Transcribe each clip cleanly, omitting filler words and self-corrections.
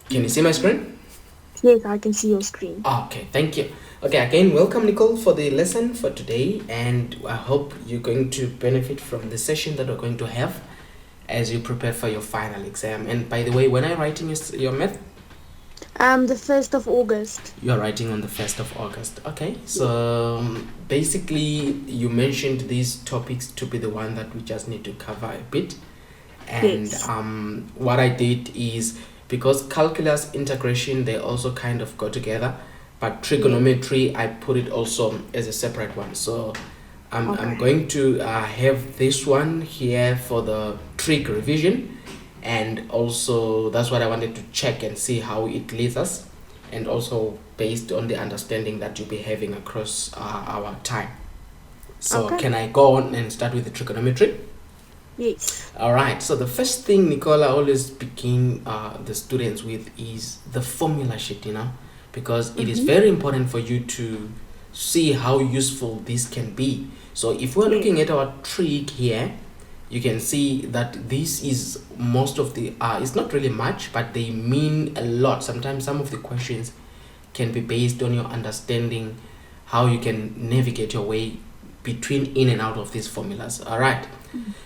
Can you see my screen? Yes, I can see your screen. Okay, thank you. Okay, again, welcome Nicole for the lesson for today, and I hope you're going to benefit from the session that we're going to have as you prepare for your final exam. And by the way, when are you writing your math? The 1st of August. You're writing on the 1st of August. Okay, Yes. so basically you mentioned these topics to be the one that we just need to cover a bit. And Yes. what I did is, because calculus, integration, they also kind of go together, but trigonometry, I put it also as a separate one. So I'm going to have this one here for the trig revision, and also that's what I wanted to check and see how it leads us, and also based on the understanding that you'll be having across our time. So can I go on and start with the trigonometry? Yes. All right, so the first thing Nicola always begin the students with is the formula sheet, because it is very important for you to see how useful this can be. So if we're looking at our trig here, you can see that this is most of the, it's not really much, but they mean a lot. Sometimes some of the questions can be based on your understanding how you can navigate your way between in and out of these formulas. All right.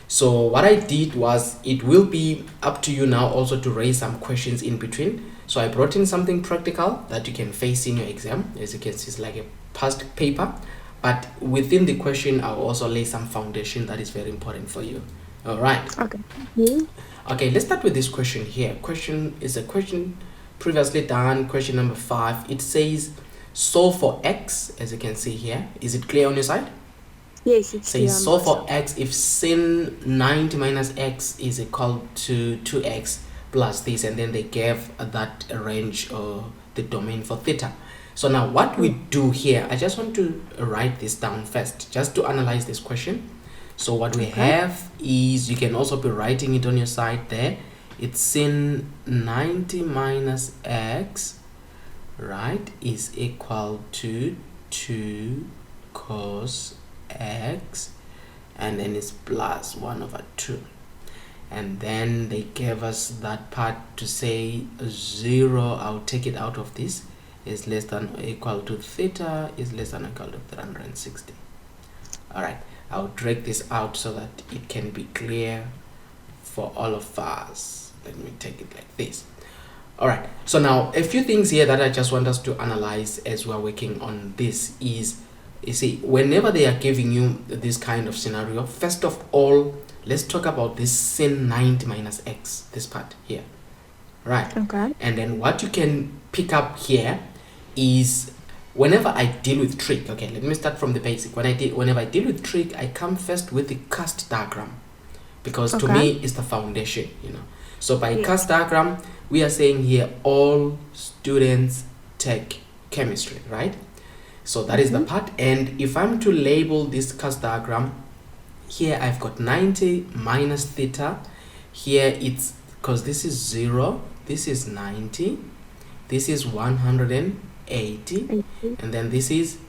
So what I did was, it will be up to you now also to raise some questions in between. So I brought in something practical that you can face in your exam. As you can see, it's like a past paper, but within the question I'll also lay some foundation that is very important for you. All right. Okay. Okay, let's start with this question here. Question is a question previously done, question number 5. It says solve for x, as you can see here. Is it clear on your side? Yes, it's clear. Says solve for x if sin 90 minus x is equal to 2x plus this, and then they gave that range or the domain for theta. So now what we do here, I just want to write this down first just to analyze this question. So what we have is, you can also be writing it on your side there. It's sin 90 minus x, right, is equal to 2 cos x, and then it's plus 1/2, and then they gave us that part to say 0, I'll take it out of this, is less than or equal to theta is less than or equal to 360. All right, I'll drag this out so that it can be clear for all of us. Let me take it like this. All right, so now a few things here that I just want us to analyze as we're working on this is, you see, whenever they are giving you this kind of scenario, first of all, let's talk about this sin 90 minus x, this part here, right? Okay. And then what you can pick up here is, whenever I deal with trig, okay, let me start from the basic. Whenever I deal with trig, I come first with the cast diagram, because to me it's the foundation, So by cast diagram, we are saying here all students take chemistry, right? So that is the part. And if I'm to label this cast diagram, here I've got 90 minus theta. Here it's, because this is 0, this is 90, this is 180, and then this is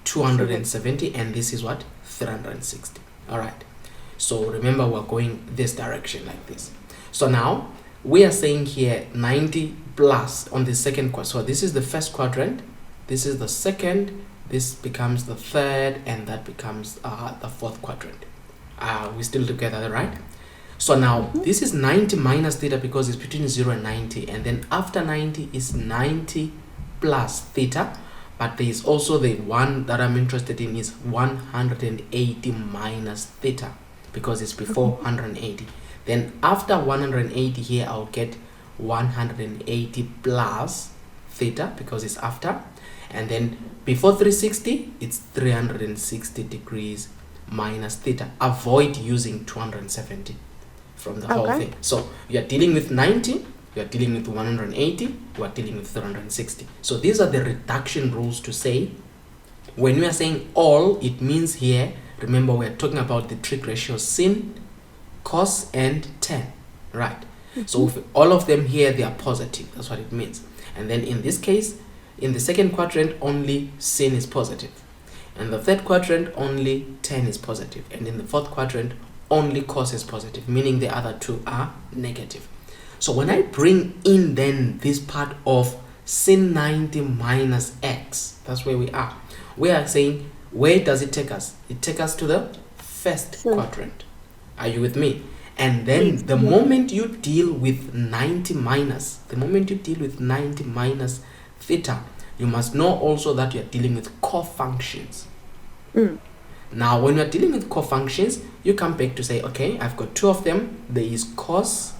270, and this is what? 360. All right. So remember, we're going this direction like this. So now we are saying here 90 plus on the second quadrant. So this is the first quadrant, this is the second, this becomes the third, and that becomes the fourth quadrant. We're still together, right? So now this is 90 minus theta because it's between 0 and 90, and then after 90 is 90 plus theta, but there is also the one that I'm interested in is 180 minus theta because it's before 180. Then after 180 here, I'll get 180 plus theta because it's after, and then before 360 it's 360 degrees minus theta. Avoid using 270 from the whole thing. So you're dealing with 90, you're dealing with 180, we're dealing with 360. So these are the reduction rules to say, when we are saying all, it means here, remember we're talking about the trig ratio sin, cos, and tan, right? So if all of them here, they are positive, that's what it means. And then in this case, in the second quadrant, only sin is positive. In the third quadrant, only tan is positive. And in the fourth quadrant, only cos is positive, meaning the other two are negative. So when I bring in then this part of sin 90 minus x, that's where we are. We are saying, where does it take us? It takes us to the first quadrant. Are you with me? And then the moment you deal with 90 minus, theta, you must know also that you're dealing with cofunctions. Now, when you're dealing with cofunctions, you come back to say, okay, I've got two of them. There is cos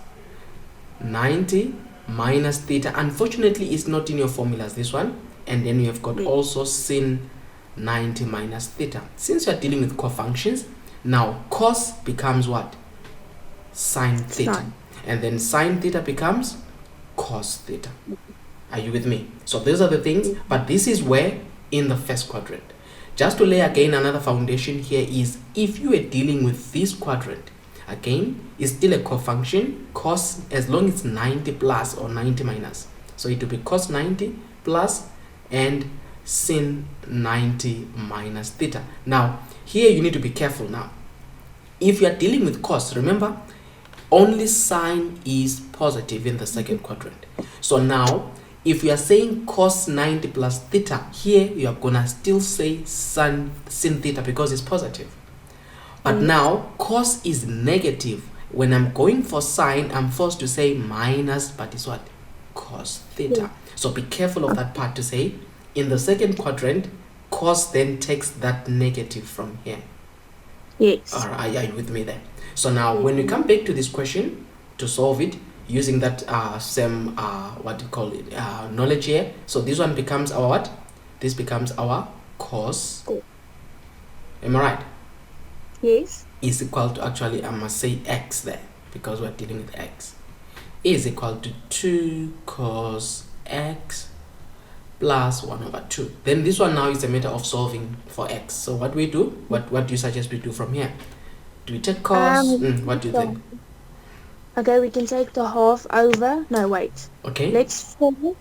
90 minus theta. Unfortunately, it's not in your formulas, this one. And then you have got also sin 90 minus theta. Since you're dealing with cofunctions, now cos becomes what? Sine theta. And then sine theta becomes cos theta. Are you with me? So those are the things, but this is where in the first quadrant. Just to lay again another foundation here is, if you are dealing with this quadrant, again, it's still a cofunction, cos, as long as it's 90 plus or 90 minus. So it will be cos 90 plus and sin 90 minus theta. Now, here you need to be careful now. If you are dealing with cos, remember, only sine is positive in the second quadrant. So now, if we are saying cos 90 plus theta, here you are gonna still say sin theta because it's positive. But now cos is negative. When I'm going for sine, I'm forced to say minus, but it's what? Cos theta. So be careful of that part to say, in the second quadrant, cos then takes that negative from here. Yes. Or are you with me there? So now when we come back to this question to solve it, using that same what do you call it, knowledge here, so this one becomes our what? This becomes our cos, am I right? Yes. Is equal to, actually I must say x there because we're dealing with x, is equal to 2 cos x plus 1 over 2. Then this one now is a matter of solving for x. So what do we do? What do you suggest we do from here? Do we take cos? What do you think? Okay, we can take the half over. No, wait. Okay. Let's form.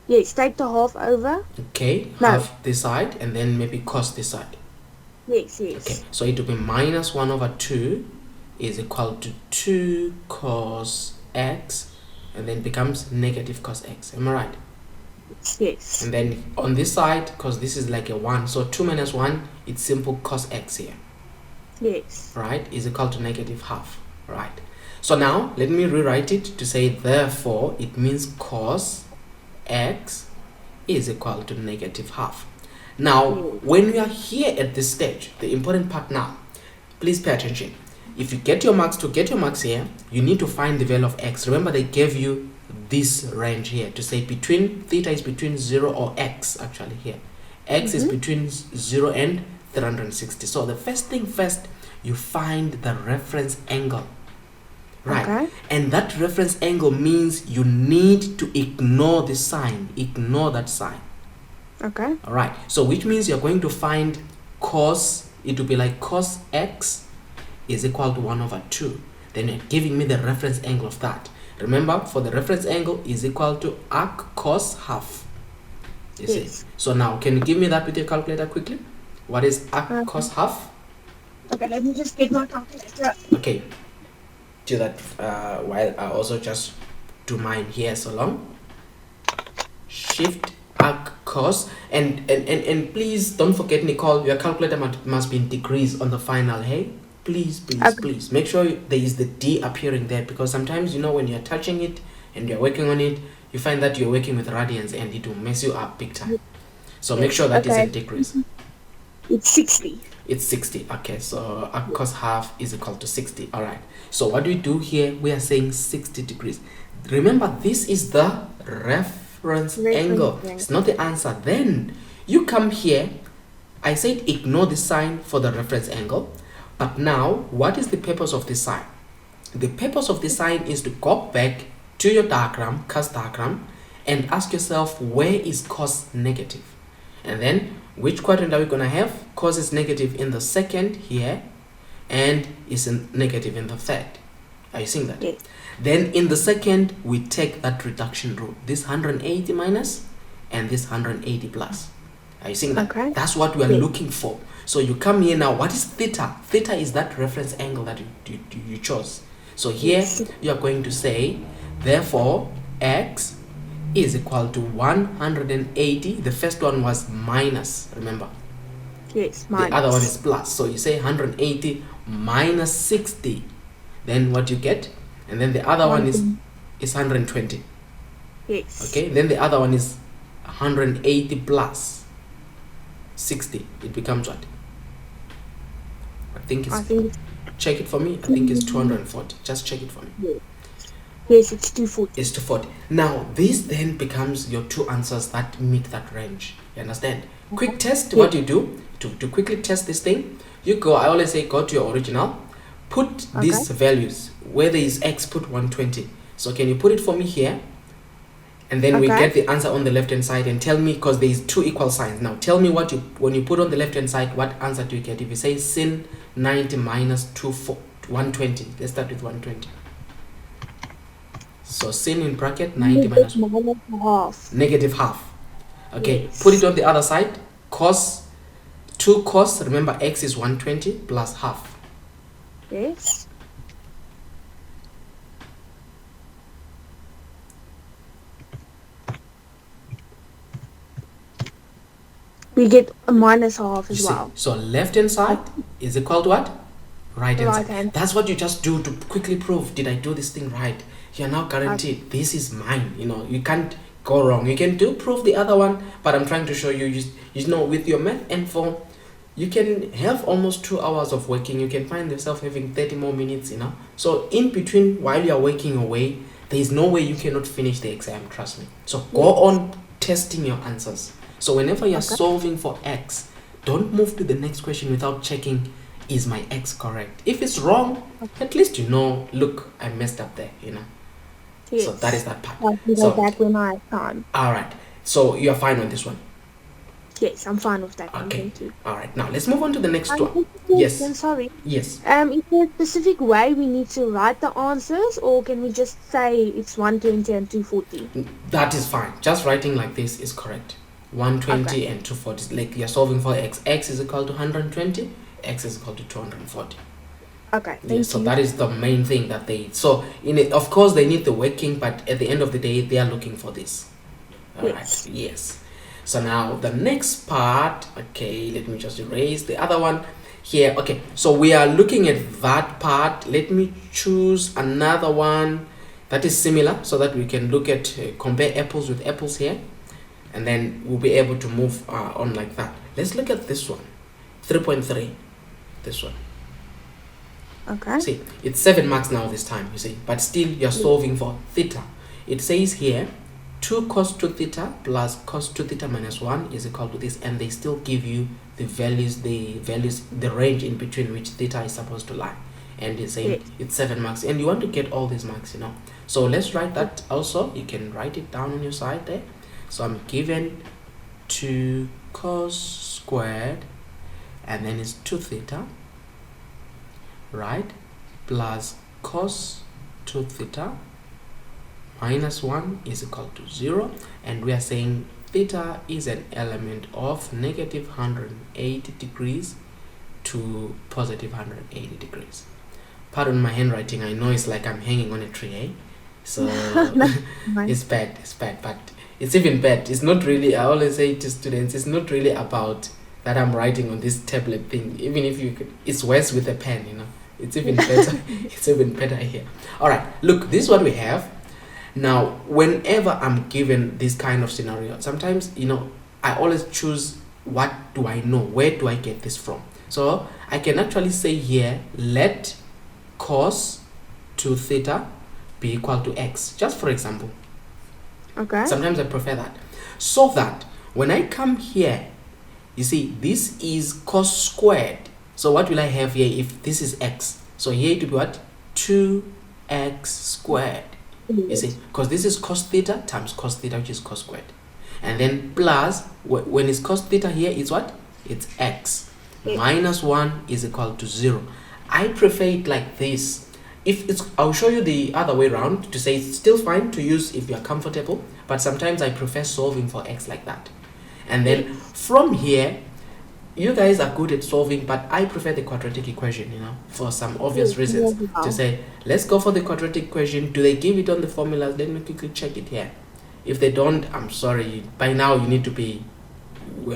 Yes, take the half over. Okay, No. half this side and then maybe cos this side. Yes. Okay, so it will be minus 1 over 2 is equal to 2 cos x, and then becomes negative cos x. Am I right? Yes. And then on this side, because this is like a 1, so 2 minus 1, it's simple cos x here. Yes. Right, is equal to negative half. Right. So now, let me rewrite it to say, therefore, it means cos x is equal to negative half. Now, when we are here at this stage, the important part now, please pay attention. If you get your marks, to get your marks here, you need to find the value of x. Remember, they gave you this range here to say between, theta is between 0 or x, actually here. X is between 0 and 360. So the first thing first, you find the reference angle. Right. Okay. And that reference angle means you need to ignore the sign. Ignore that sign. Okay. All right. So which means you're going to find cos, it will be like cos x is equal to 1 over 2. Then you're giving me the reference angle of that. Remember, for the reference angle is equal to arc cos half. You see? So now, can you give me that with your calculator quickly? What is arc cos half? Okay, let me just get my calculator. Okay. Do that while I also just do mine here so long. Shift arc cos, and please don't forget, Nicole, your calculator must be in degrees on the final. Hey, please make sure there is the D appearing there, because sometimes, you know, when you're touching it and you're working on it, you find that you're working with radians and it will mess you up big time. So make sure that is in degrees. It's 60. It's 60. Okay, so arc cos half is equal to 60. All right. So what do we do here? We are saying 60 degrees. Remember, this is the reference angle. It's not the answer. Then you come here. I said ignore the sign for the reference angle. But now, what is the purpose of this sign? The purpose of this sign is to go back to your diagram, cos diagram, and ask yourself, where is cos negative? And then, which quadrant are we going to have? Cos is negative in the second here, and is negative in the third. Are you seeing that? Yes. Then in the second, we take that reduction rule. This 180 minus and this 180 plus. Are you seeing that? Okay. That's what we are looking for. So you come here now. What is theta? Theta is that reference angle that you chose. So here you are going to say Therefore, x is equal to 180. The first one was minus, remember? Yes, minus. The other one is plus. So you say 180 minus 60. Then what you get? And then the other one is 120. Yes. Okay, then the other one is 180 plus 60. It becomes what? I think it's check it for me. I think it's 240. Just check it for me. Yes, it's 240. It's 240. Now this then becomes your two answers that meet that range. You understand? Quick test. What you do to quickly test this thing, you go, I always say go to your original, put these values. Where there is x, put 120. So can you put it for me here? And then we get the answer on the left hand side, and tell me, because there is two equal signs. Now tell me what when you put on the left hand side, what answer do you get? If you say sin 90 minus 120, let's start with 120. So sin in bracket 90 minus half. Negative half. Okay, put it on the other side. Cos 2 cos, remember x is 120 plus half. Yes. We get a minus half as well. So left hand side is equal to what? Right hand side. That's what you just do to quickly prove, did I do this thing right? You're now guaranteed this is mine. You know, you can't go wrong. You can prove the other one, but I'm trying to show you, you know, with your math info, you can have almost 2 hours of working. You can find yourself having 30 more minutes, you know. So in between, while you're working away, there is no way you cannot finish the exam, trust me. So go on testing your answers. So whenever you're solving for x, don't move to the next question without checking, is my x correct? If it's wrong, at least you know, look, I messed up there, you know. Yes. So that is that part. I'll do that when I have time. All right. So you're fine on this one? Yes, I'm fine with that. Okay. Thank you. All right. Now let's move on to the next one. Yes. I'm sorry. Yes. Is there a specific way we need to write the answers, or can we just say it's 120 and 240? That is fine. Just writing like this is correct. 120 and 240. Like you're solving for x. X is equal to 120. X is equal to 240. Okay, thank you. So that is the main thing that they. So of course they need the working, but at the end of the day they are looking for this. All right. Yes. So now the next part. Okay, let me just erase the other one here. Okay, so we are looking at that part. Let me choose another one that is similar, so that we can look at compare apples with apples here, and then we'll be able to move on like that. Let's look at this one, 3.3. This one. Okay. See, it's 7 marks now this time, you see, but still you're solving for theta. It says here 2 cos 2 theta plus cos 2 theta minus 1 is equal to this, and they still give you the values, the range in between which theta is supposed to lie, and it's saying it's 7 marks, and you want to get all these marks, you know. So let's write that also. You can write it down on your side there. So I'm given 2 cos squared, and then it's 2 theta, right, plus cos 2 theta minus 1 is equal to 0, and we are saying theta is an element of negative 180 degrees to positive 180 degrees. Pardon my handwriting, I know it's like I'm hanging on a tree, eh? So it's bad, but it's even bad. It's not really, I always say to students, it's not really about that I'm writing on this tablet thing. Even if you could, it's worse with a pen, you know. It's even better. It's even better here. All right, look, this is what we have. Now, whenever I'm given this kind of scenario, sometimes, you know, I always choose, what do I know? Where do I get this from? So I can actually say here, let cos 2 theta be equal to x, just for example. Okay. Sometimes I prefer that. So that when I come here, you see, this is cos squared. So what will I have here if this is x? So here it will be what? 2x squared. You see, because this is cos theta times cos theta, which is cos squared. And then plus, when it's cos theta here, it's what? It's x. Minus 1 is equal to 0. I prefer it like this. If it's, I'll show you the other way around to say it's still fine to use if you're comfortable, but sometimes I prefer solving for x like that. And then from here, you guys are good at solving, but I prefer the quadratic equation, for some obvious reasons. To say, let's go for the quadratic equation. Do they give it on the formulas? Let me quickly check it here. If they don't, I'm sorry. By now, you need to be...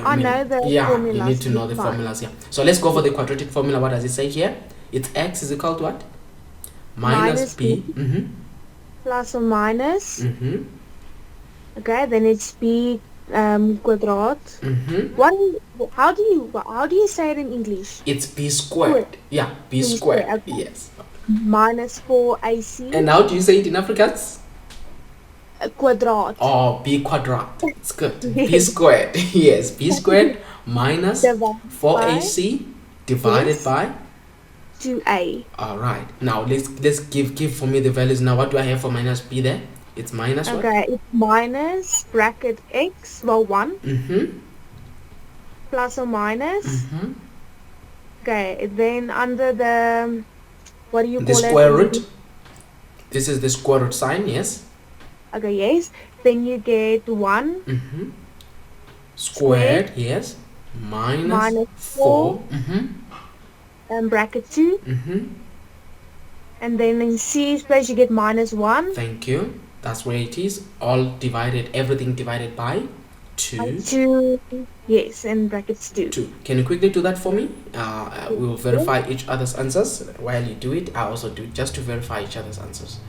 I know the formulas. You need to know the formulas, yeah. So let's go for the quadratic formula. What does it say here? It's x is equal to what? Minus b. Plus or minus. Mm-hmm. Okay, then it's b quadrat. How do you say it in English? It's b squared. Yeah, b squared. Okay. Yes. Minus 4ac. And how do you say it in Afrikaans? Quadrat. Oh, b quadrat. It's good. B squared. Yes, b squared minus 4ac divided by 2a. All right. Now let's give for me the values. Now what do I have for minus b there? It's minus what? Okay, it's minus bracket x, 1. Plus or minus. Okay, then under the, what do you call it? The square root. This is the square root sign, yes. Okay, yes. Then you get 1. Squared, yes. Minus 4. And bracket 2. And then in c's place you get minus 1. Thank you. That's where it is. Everything divided by 2. 2, yes, and brackets 2. Can you quickly do that for me? We will verify each other's answers. While you do it, I also do it just to verify each other's answers.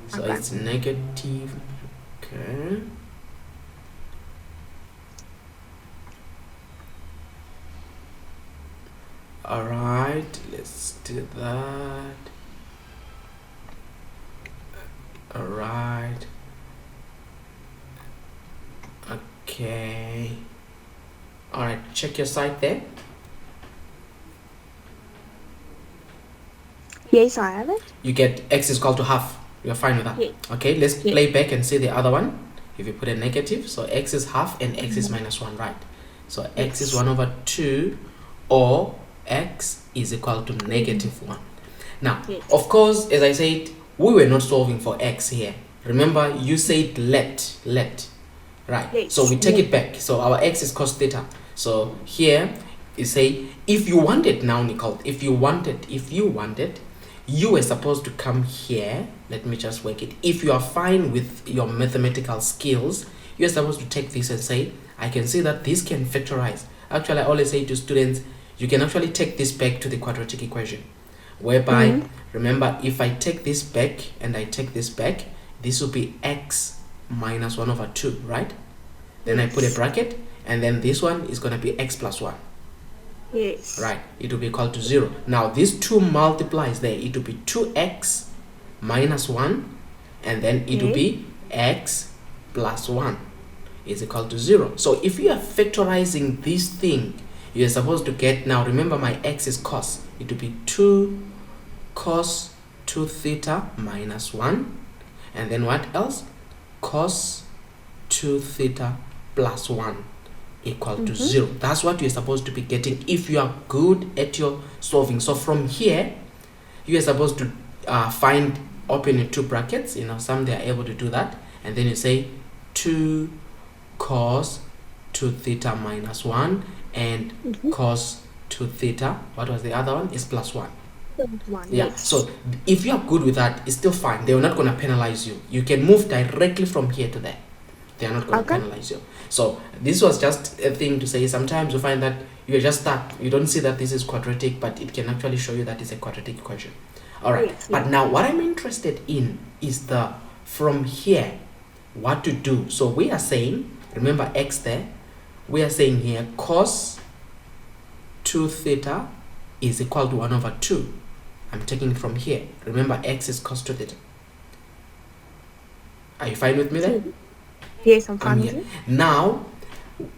So it's negative. Okay. Alright, let's do that. Alright. Okay. Alright, check your side there. Yes, I have it. You get x is equal to half. You're fine with that? Yes. Okay, let's play back and see the other one. If you put a negative, so x is half and x is minus 1, right? So x is 1 over 2 or x is equal to negative 1. Now, of course, as I said, we were not solving for x here. Remember, you said let, right? Yes. So we take it back. So our x is cos theta. So here, you say, if you wanted now, Nicole, if you wanted, you were supposed to come here. Let me just work it. If you are fine with your mathematical skills, you're supposed to take this and say, I can see that this can factorize. Actually, I always say to students, you can actually take this back to the quadratic equation. Whereby, remember, if I take this back and I take this back, this will be x minus 1 over 2, right? Then I put a bracket, and then this one is going to be x plus 1. Yes. Right, it will be equal to 0. Now, this 2 multiplies there. It will be 2x minus 1, and then it will be x plus 1 is equal to 0. So, if you are factorizing this thing, you are supposed to get, now remember my x is cos. It will be 2 cos 2 theta minus 1. And then what else? Cos 2 theta plus 1 equal to 0. That's what you're supposed to be getting if you are good at your solving. So from here, you are supposed to open your 2 brackets. Some they are able to do that. And then you say 2 cos 2 theta minus 1 and cos 2 theta. What was the other one? Is plus 1. Yeah, so if you are good with that, it's still fine. They're not going to penalize you. You can move directly from here to there. They are not going to penalize you. So this was just a thing to say. Sometimes you find that you're just stuck. You don't see that this is quadratic, but it can actually show you that it's a quadratic equation. All right. But now what I'm interested in is from here, what to do. So we are saying, remember x there, we are saying here cos 2 theta is equal to 1 over 2. I'm taking it from here. Remember, x is cos 2 theta. Are you fine with me there? Yes, I'm fine with you. Now,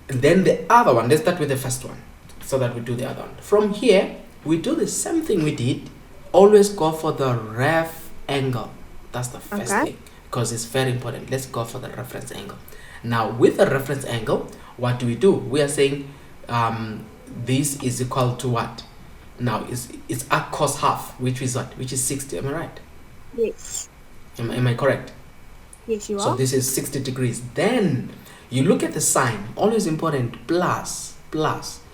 then the other one, let's start with the first one so that we do the other one. From here, we do the same thing we did. Always go for the ref angle. That's the first thing because it's very important. Let's go for the reference angle. Now, with the reference angle, what do? We are saying this is equal to what? Now, it's arc cos half, which is what? Which is 60. Am I right? Yes. Am I correct? Yes, you are. So this is 60 degrees. Then you look at the sign. Always important. Plus.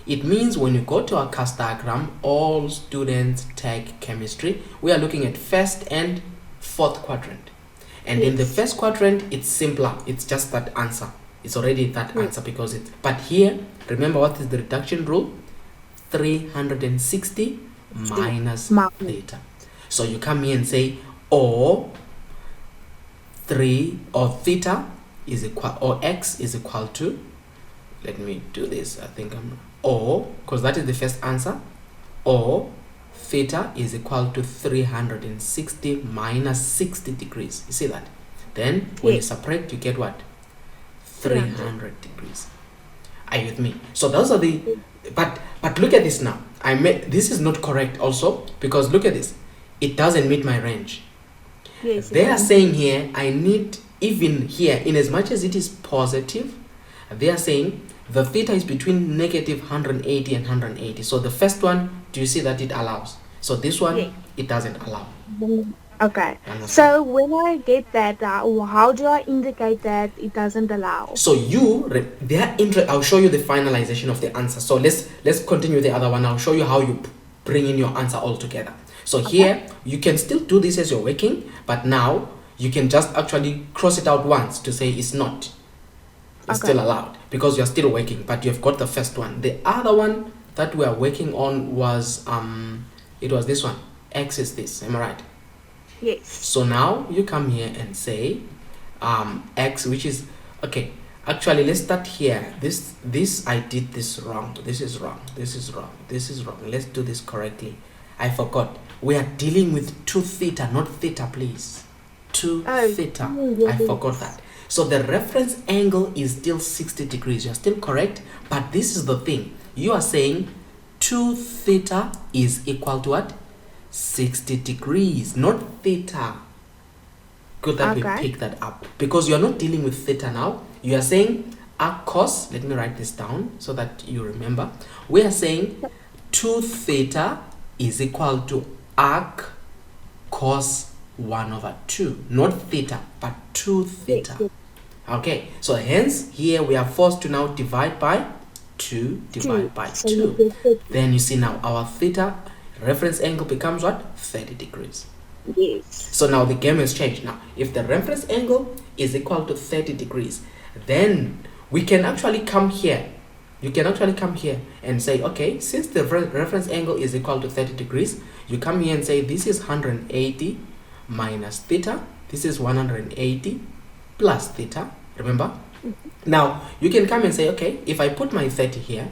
It means when you go to our cast diagram, all students take chemistry. We are looking at first and fourth quadrant. And in the first quadrant, it's simpler. It's just that answer. It's already that answer because it's... But here, remember what is the reduction rule? 360 minus theta. So you come here and say, or theta is equal, or x is equal to, let me do this, I think or, because that is the first answer, or theta is equal to 360 minus 60 degrees. You see that? Then when you separate, you get what? 300 degrees. Are you with me? So those are the, but look at this now. This is not correct also, because look at this. It doesn't meet my range. Yes, they are saying here, I need, even here, in as much as it is positive, they are saying the theta is between negative 180 and 180. So the first one, do you see that it allows? So this one, it doesn't allow. Okay. So when I get that, how do I indicate that it doesn't allow? So I'll show you the finalization of the answer. So let's continue the other one. I'll show you how you bring in your answer all together. So here, you can still do this as you're working, but now you can just actually cross it out once to say it's not. It's still allowed because you're still working, but you've got the first one. The other one that we are working on was, it was this one. X is this, am I right? Yes. So now you come here and say, X, which is, okay, actually let's start here. This I did this wrong. This is wrong. This is wrong. This is wrong. Let's do this correctly. I forgot. We are dealing with 2 theta, not theta, please. 2 theta. I forgot that. So the reference angle is still 60 degrees. You're still correct, but this is the thing. You are saying 2 theta is equal to what? 60 degrees, not theta. Good that we pick that up, because you're not dealing with theta now. You are saying arc cos. Let me write this down so that you remember. We are saying 2 theta is equal to arc cos 1 over 2, not theta, but 2 theta. Okay, so hence here we are forced to now divide by 2, divide by 2. Then you see now our theta reference angle becomes what? 30 degrees. Yes. So now the game has changed. Now, if the reference angle is equal to 30 degrees, then we can actually come here. You can actually come here and say, okay, since the reference angle is equal to 30 degrees, you come here and say this is 180 minus theta. This is 180 plus theta. Remember? Now, you can come and say, okay, if I put my 30 here,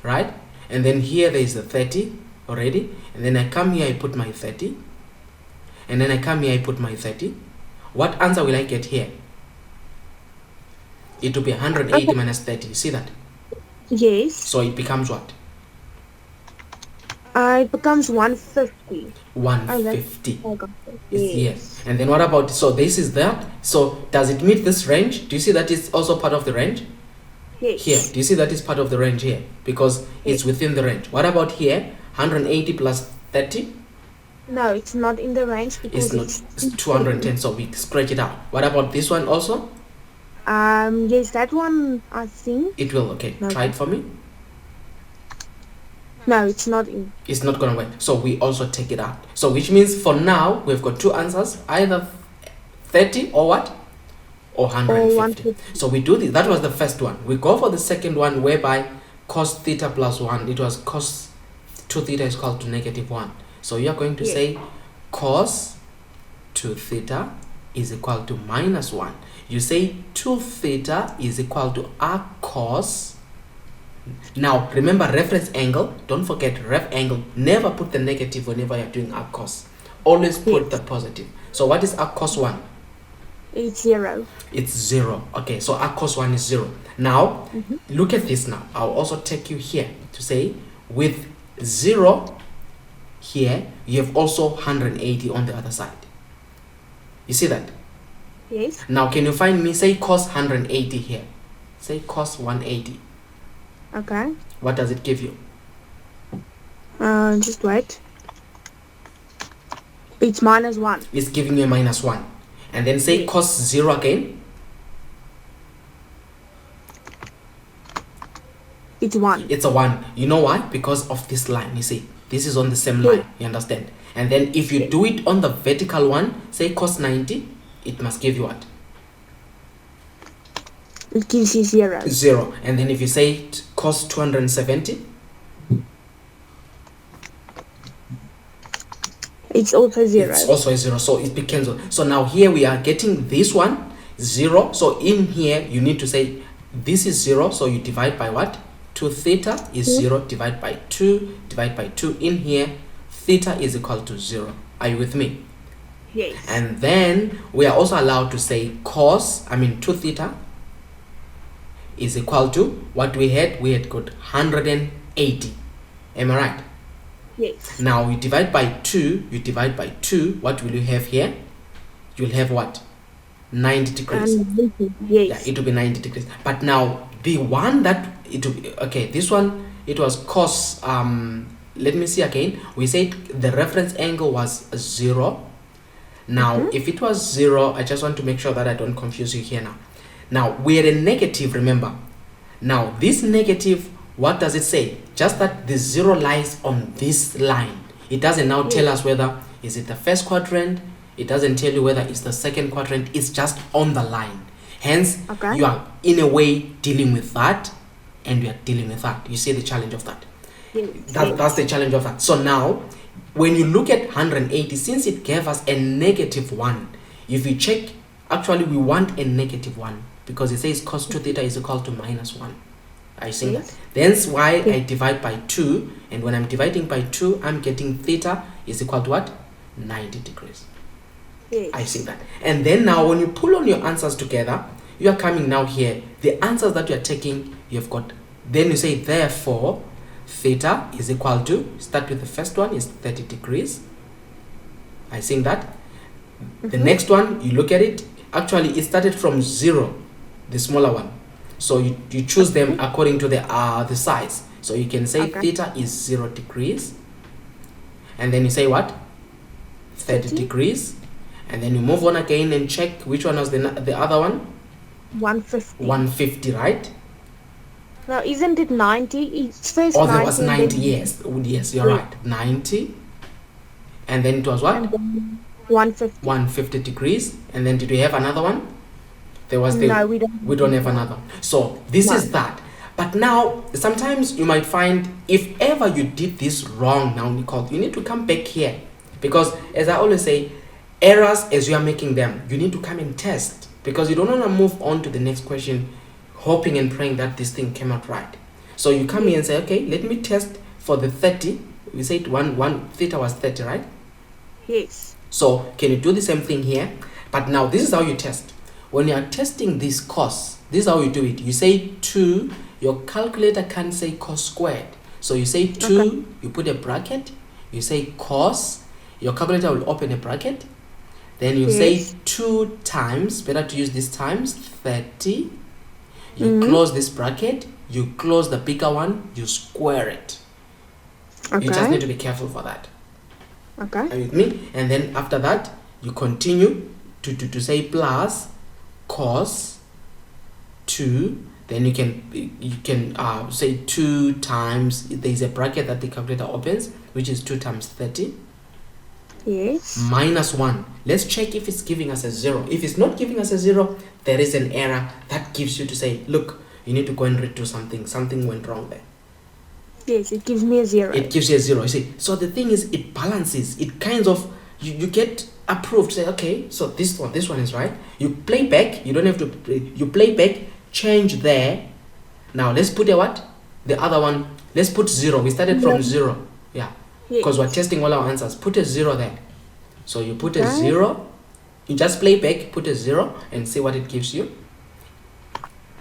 right? And then here there is the 30 already. And then I come here, I put my 30. And then I come here, I put my 30. What answer will I get here? It will be 180 minus 30. You see that? Yes. So it becomes what? It becomes 150. 150. Yes. And then what about, so this is that. So does it meet this range? Do you see that it's also part of the range? Yes. Here, do you see that is part of the range here? Because it's within the range. What about here? 180 plus 30? No, it's not in the range because it's 210, so we stretch it out. What about this one also? Yes, that one, I think. It will, okay. No. Try it for me. No, it's not in. It's not going to work. So we also take it out. So which means for now, we've got 2 answers. Either 30 or what? Or 150. So we do this. That was the first one. We go for the second one, whereby cos theta plus 1. It was cos 2 theta is equal to negative 1. So you are going to say cos 2 theta is equal to minus 1. You say 2 theta is equal to arc cos. Now remember reference angle. Don't forget ref angle. Never put the negative whenever you're doing arc cos. Always put the positive. So what is arc cos 1? It's 0. It's 0. Okay, so arc cos 1 is 0. Now, look at this now. I'll also take you here to say with 0 here, you have also 180 on the other side. You see that? Yes. Now, can you find me, say cos 180 here. Say cos 180. Okay. What does it give you? Just wait. It's minus 1. It's giving you a minus 1. And then say cos 0 again. It's 1. It's a 1. You know why? Because of this line. You see, this is on the same line. You understand? And then if you do it on the vertical one, say cos 90, it must give you what? It gives you 0. 0. And then if you say cos 270, it's also 0. It's also a 0. So it becomes. So now here we are getting this one 0. So in here you need to say this is 0. So you divide by what? 2 theta is 0. Divide by 2. Divide by 2. In here theta is equal to 0. Are you with me? Yes. And then we are also allowed to say 2 theta is equal to what we had. We had got 180. Am I right? Yes. Now you divide by 2. You divide by 2. What will you have here? You'll have what? 90 degrees. Yes. Yeah, it will be 90 degrees. But now the one that it will be, okay, this one, it was cos, let me see again. We said the reference angle was 0. Now if it was 0, I just want to make sure that I don't confuse you here now. Now we had a negative, remember. Now this negative, what does it say? Just that the 0 lies on this line. It doesn't now tell us whether is it the first quadrant. It doesn't tell you whether it's the second quadrant. It's just on the line. Hence, you are in a way dealing with that, and you are dealing with that. You see the challenge of that. That's the challenge of that. So now, when you look at 180, since it gave us a negative 1, if you check, actually we want a negative 1 because it says cos 2 theta is equal to minus 1. I see that. That's why I divide by 2, and when I'm dividing by 2, I'm getting theta is equal to what? 90 degrees. I see that. And then now when you pull on your answers together, you are coming now here. The answers that you are taking, you've got. Then you say, therefore, theta is equal to, start with the first one, is 30 degrees. I see that. The next one, you look at it. Actually, it started from 0, the smaller one. So you choose them according to the size. So you can say theta is 0 degrees. And then you say what? 30 degrees. And then you move on again and check which one was the other one. 150. 150, right? Now, isn't it 90? It's first 90. There was 90, yes. Yes, you're right. 90. And then it was what? And then 150. 150 degrees. And then did we have another one? There was no, we don't have another. So this is that. But now, sometimes you might find, if ever you did this wrong now, Nicole, you need to come back here. Because, as I always say, errors as you are making them, you need to come and test, because you don't want to move on to the next question hoping and praying that this thing came out right. So you come here and say, okay, let me test for the 30. We said one theta was 30, right? Yes. So can you do the same thing here? But now this is how you test. When you are testing this cos, this is how you do it. You say 2, your calculator can't say cos squared. So you say 2, you put a bracket, you say cos, your calculator will open a bracket. Then you say 2 times, better to use this times, 30. You close this bracket, you close the bigger one, you square it. You just need to be careful for that. Okay. Are you with me? And then after that, you continue to say plus cos 2. Then you can say 2 times, there's a bracket that the calculator opens, which is 2 times 30. Yes. Minus 1. Let's check if it's giving us a 0. If it's not giving us a 0, there is an error that gives you to say, look, you need to go and redo something. Something went wrong there. Yes, it gives me a 0. It gives you a 0. You see, so the thing is, it balances. It kind of, you get approved. Say, okay, so this one is right. You play back. You don't have to. You play back. Change there. Now let's put a what? The other one. Let's put 0. We started from 0. Yeah. Because we're testing all our answers. Put a 0 there. So you put a 0. You just play back, put a 0, and see what it gives you.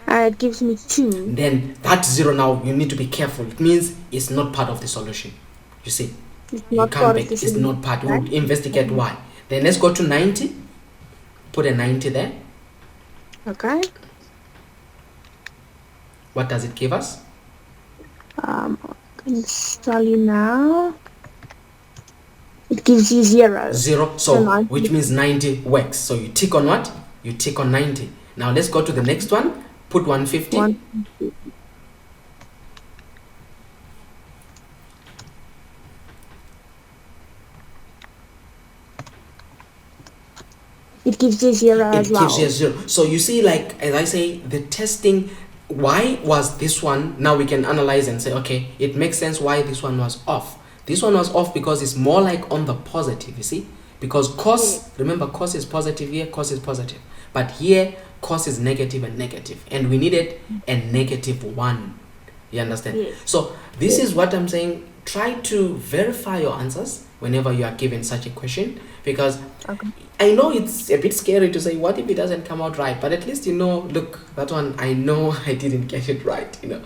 It gives me 2. Then that 0 now, you need to be careful. It means it's not part of the solution. You see? It's not part of the solution. It's not part. We'll investigate why. Then let's go to 90. Put a 90 there. Okay. What does it give us? I can tell you now. It gives you 0. 0. So which means 90 works. So you tick on what? You tick on 90. Now let's go to the next one. Put 150. It gives you 0 as well. It gives you a 0. So you see, like, as I say, the testing, why was this one, now we can analyze and say, okay, it makes sense why this one was off. This one was off because it's more like on the positive, you see, because cos, remember, cos is positive here, cos is positive, but here cos is negative and negative, and we needed a -1. You understand? Yes. So this is what I'm saying. Try to verify your answers whenever you are given such a question, because I know it's a bit scary to say, what if it doesn't come out right? But at least, you know, look, that one, I know I didn't get it right, you know.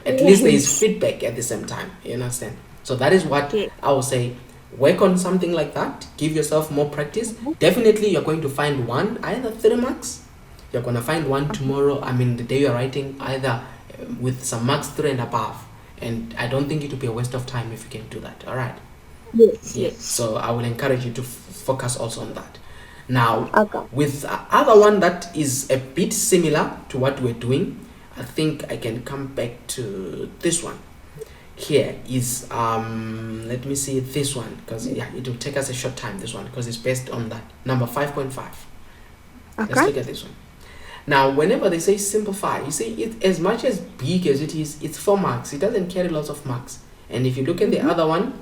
At least there is feedback at the same time, you understand? So that is what I would say. Work on something like that. Give yourself more practice. Definitely, you're going to find one, either 3 marks. You're going to find one tomorrow, I mean, the day you're writing, either with some marks 3 and above. And I don't think it will be a waste of time if you can do that. All right? Yes. So I will encourage you to focus also on that. Now, with other one that is a bit similar to what we're doing, I think I can come back to this one. Here is, let me see this one, because it will take us a short time, this one, because it's based on that number 5.5. Let's look at this one. Now, whenever they say simplify, you see, it as much as big as it is, it's 4 marks. It doesn't carry lots of marks. And if you look at the other one,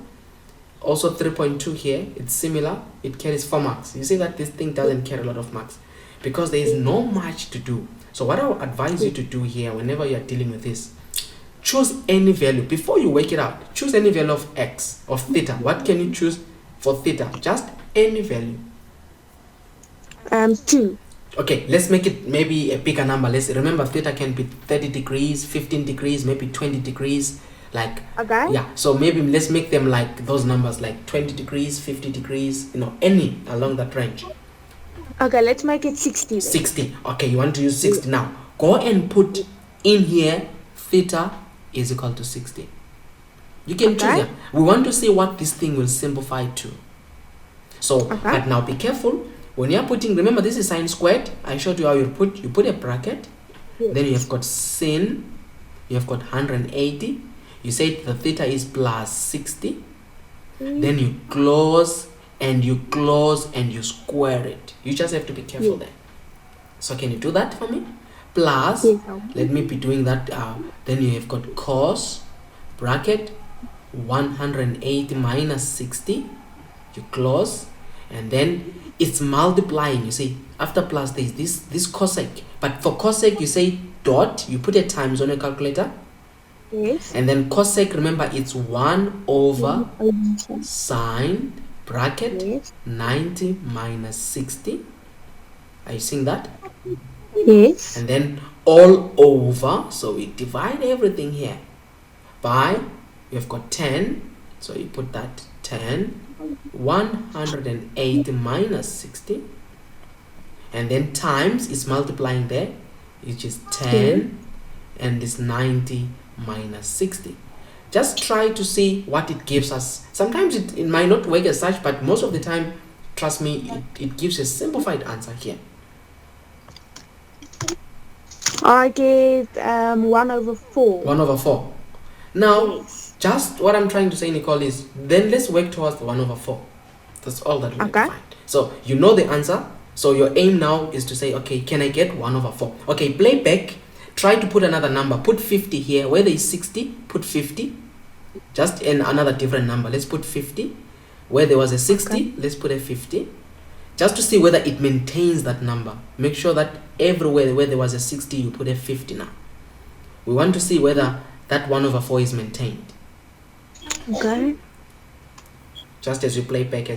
also 3.2 here, it's similar. It carries 4 marks. You see that this thing doesn't carry a lot of marks because there is no much to do. So what I would advise you to do here, whenever you are dealing with this, choose any value. Before you work it out, choose any value of x, of theta. What can you choose for theta? Just any value. 2. Okay, let's make it maybe a bigger number. Let's remember theta can be 30 degrees, 15 degrees, maybe 20 degrees. Like, so maybe let's make them like those numbers, like 20 degrees, 50 degrees, you know, any along that range. Okay, let's make it 60 then. 60. Okay, you want to use 60. Now, go and put in here theta is equal to 60. You can choose here. We want to see what this thing will simplify to. So, but now be careful. When you're putting, remember this is sine squared. I showed you how you put a bracket. Then you have got sin. You have got 180. You say the theta is plus 60. Then you close and you close and you square it. You just have to be careful there. So can you do that for me? Plus, let me be doing that. Then you have got cos bracket 180 minus 60. You close, and then it's multiplying. You see, after plus there is this cosec. But for cosec, you say dot. You put a times on your calculator. Yes. And then cosec, remember, it's 1 over sine bracket 90 minus 60. Are you seeing that? Yes. And then all over, so we divide everything here by, we've got 10, so you put that 10, 180 minus 60, and then times is multiplying there, which is 10, and this 90 minus 60. Just try to see what it gives us. Sometimes it might not work as such, but most of the time, trust me, it gives a simplified answer here. I get 1 over 4. 1 over 4. Now, just what I'm trying to say, Nicole, is then let's work towards the 1 over 4. That's all that we need to find. So you know the answer. So your aim now is to say, okay, can I get 1 over 4? Okay, play back. Try to put another number. Put 50 here. Where there is 60, put 50. Just in another different number. Let's put 50. Where there was a 60, let's put a 50. Just to see whether it maintains that number. Make sure that everywhere where there was a 60, you put a 50 now. We want to see whether that 1 over 4 is maintained. Okay. Just as you play back,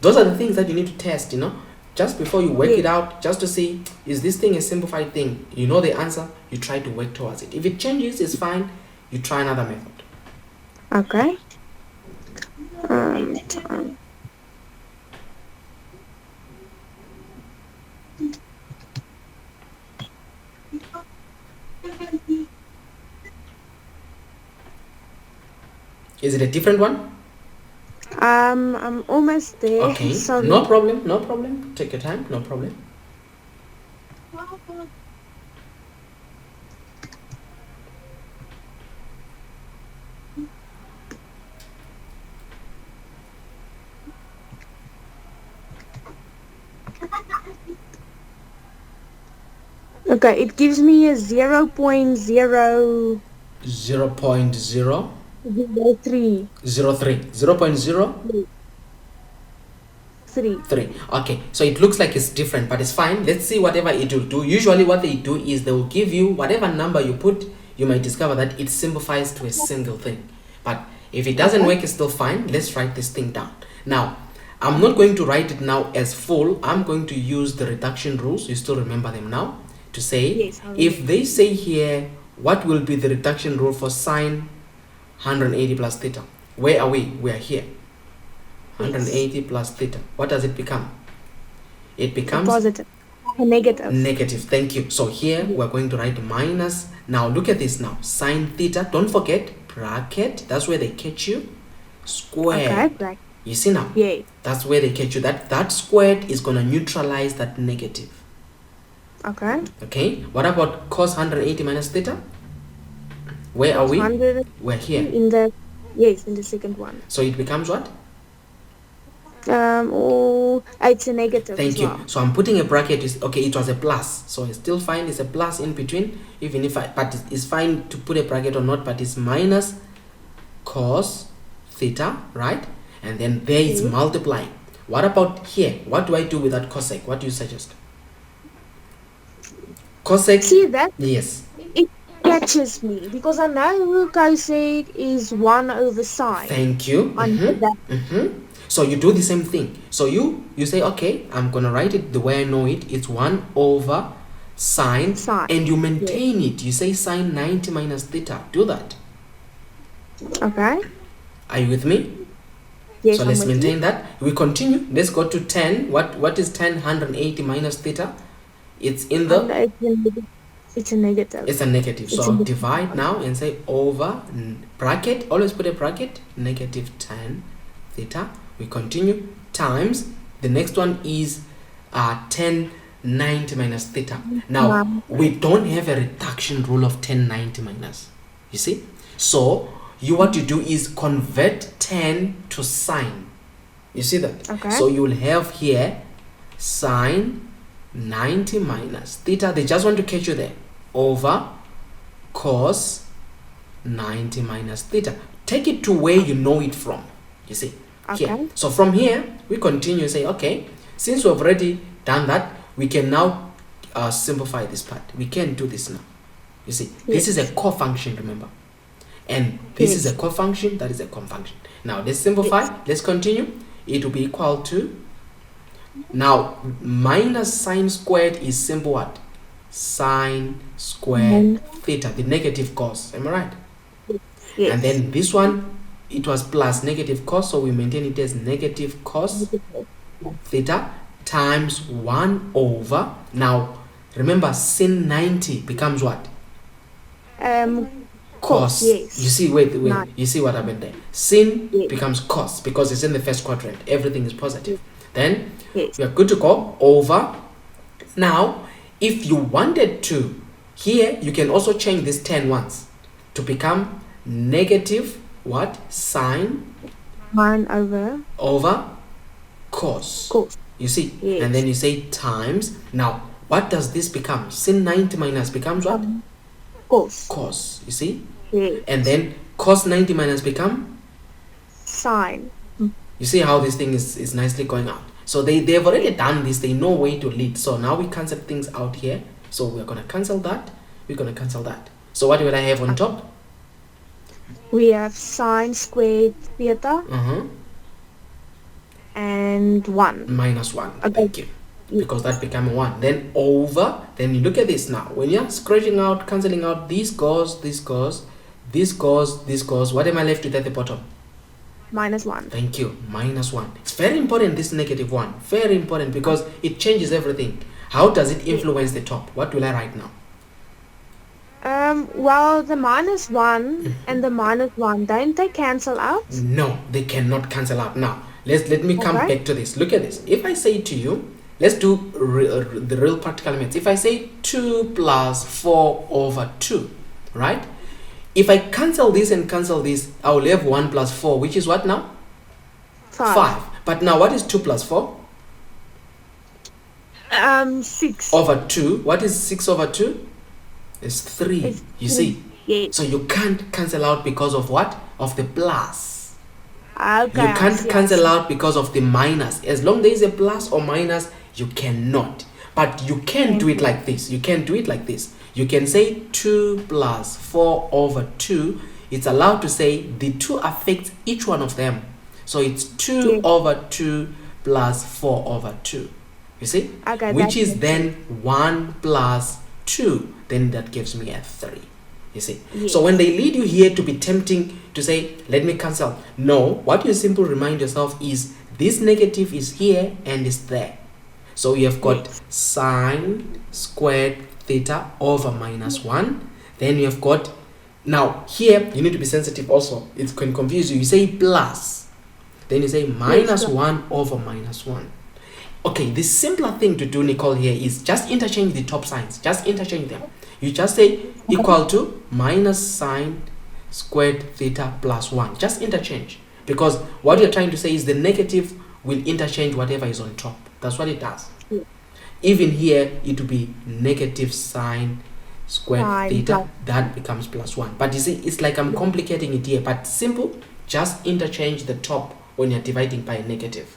Those are the things that you need to test, you know. Just before you work it out, just to see, is this thing a simplified thing? You know the answer, you try to work towards it. If it changes, it's fine. You try another method. Okay. Is it a different one? I'm almost there. Okay. Sorry. No problem. Take your time, no problem. Okay, it gives me a 0.003. 0.003. 0.03. 3. Okay, so it looks like it's different, but it's fine. Let's see whatever it will do. Usually what they do is they will give you whatever number you put. You might discover that it simplifies to a single thing, but if it doesn't work, it's still fine. Let's write this thing down. Now I'm not going to write it now as full. I'm going to use the reduction rules. You still remember them now, to say, Yes, if they say here what will be the reduction rule for sine 180 plus theta, where are we? We are here. 180 plus theta. What does it become? It becomes positive. Negative. Negative. Thank you. So here we're going to write minus. Now look at this now. Sine theta. Don't forget bracket. That's where they catch you. Square. Okay. You see now? Yeah. That's where they catch you. That squared is gonna neutralize that negative. Okay. Okay. What about cos 180 minus theta? Where are we? We're here. In the second one. So it becomes what? It's a negative. Thank you. So I'm putting a bracket. Okay, it was a plus, so it's still fine. It's a plus in between, even if but it's fine to put a bracket or not. But it's minus cos theta, right? And then there it's multiplying. What about here? What do I do with that cosec? What do you suggest? Cosec. See that? Yes. It catches me because I know cosec is 1 over sine. Thank you. So you do the same thing. So you say, okay, I'm gonna write it the way I know it. It's 1 over sine. And you maintain it. You say sine 90 minus theta. Do that. Okay. Are you with me? Yes. So let's maintain that. We continue. Let's go to 10. What is 10 180 minus theta? It's in the... It's a negative. It's a negative. So I'll divide now and say over bracket. Always put a bracket. Negative 10 theta. We continue times. The next one is 10 90 minus theta. Now we don't have a reduction rule of 10 90 minus. You see? So what you do is convert 10 to sine. You see that? Okay. So you will have here sine 90 minus theta. They just want to catch you there. Over cos 90 minus theta. Take it to where you know it from. You see? Okay. Here. So from here, we continue say, okay, since we've already done that, we can now simplify this part. We can do this now. You see, this is a cofunction, remember? And this is a cofunction, that is a confunction. Now, let's simplify. Let's continue. It will be equal to, now, minus sine squared is simple what? Sine squared theta, the negative cos. Am I right? Yes. And then this one, it was plus negative cos, so we maintain it as negative cos theta times 1 over, now remember sin 90 becomes what? Cos. Yes. You see, wait, you see what happened there? Sin becomes cos because it's in the first quadrant. Everything is positive. Then we are good to go over. Now, if you wanted to, here you can also change this 10 once to become negative what? Sine 1 over cos. You see? Yes. And then you say times. Now, what does this become? Sin 90 minus becomes what? Cos. You see? Yes. And then cos 90 minus become? Sine. You see how this thing is nicely going out. So they've already done this. They know way to lead. So now we cancel things out here. So we're going to cancel that. We're going to cancel that. So what will I have on top? We have sine squared theta and 1. Minus 1. Okay. Thank you. Because that became 1. Then over. Then you look at this now. When you're scratching out, cancelling out, this goes, this goes, this goes, this goes. What am I left with at the bottom? Minus 1. Thank you. Minus 1. It's very important, this negative 1. Very important because it changes everything. How does it influence the top? What will I write now? Well, the minus 1 and the minus 1, don't they cancel out? No, they cannot cancel out. Now, let me come back to this. Look at this. If I say to you, let's do the real practical maths. If I say 2 plus 4 over 2, right? If I cancel this and cancel this, I will have 1 plus 4, which is what now? 5. But now, what is 2 plus 4? 6. Over 2. What is 6 over 2? It's 3. It's You 3. see? Yes. So you can't cancel out because of what? Of the plus. Okay. You can't cancel out because of the minus. As long there is a plus or minus, you cannot. But you can do it like this. You can do it like this. You can say 2 plus 4 over 2. It's allowed to say the 2 affects each one of them. So it's 2 over 2 plus 4 over 2. You see? Okay, which is then 1 plus 2. Then that gives me a 3. You see? Yes. So when they lead you here to be tempting to say, let me cancel. No, what you simply remind yourself is this negative is here and is there. So you have got sine squared theta over minus 1. Then you have got, now here you need to be sensitive also. It can confuse you. You say plus. Then you say minus 1 over minus 1. Okay, the simpler thing to do, Nicole, here is just interchange the top signs. Just interchange them. You just say equal to minus sine squared theta plus 1. Just interchange. Because what you're trying to say is the negative will interchange whatever is on top. That's what it does. Even here, it will be negative sine squared theta. That becomes plus 1. But you see, it's like I'm complicating it here. But simple, just interchange the top when you're dividing by a negative.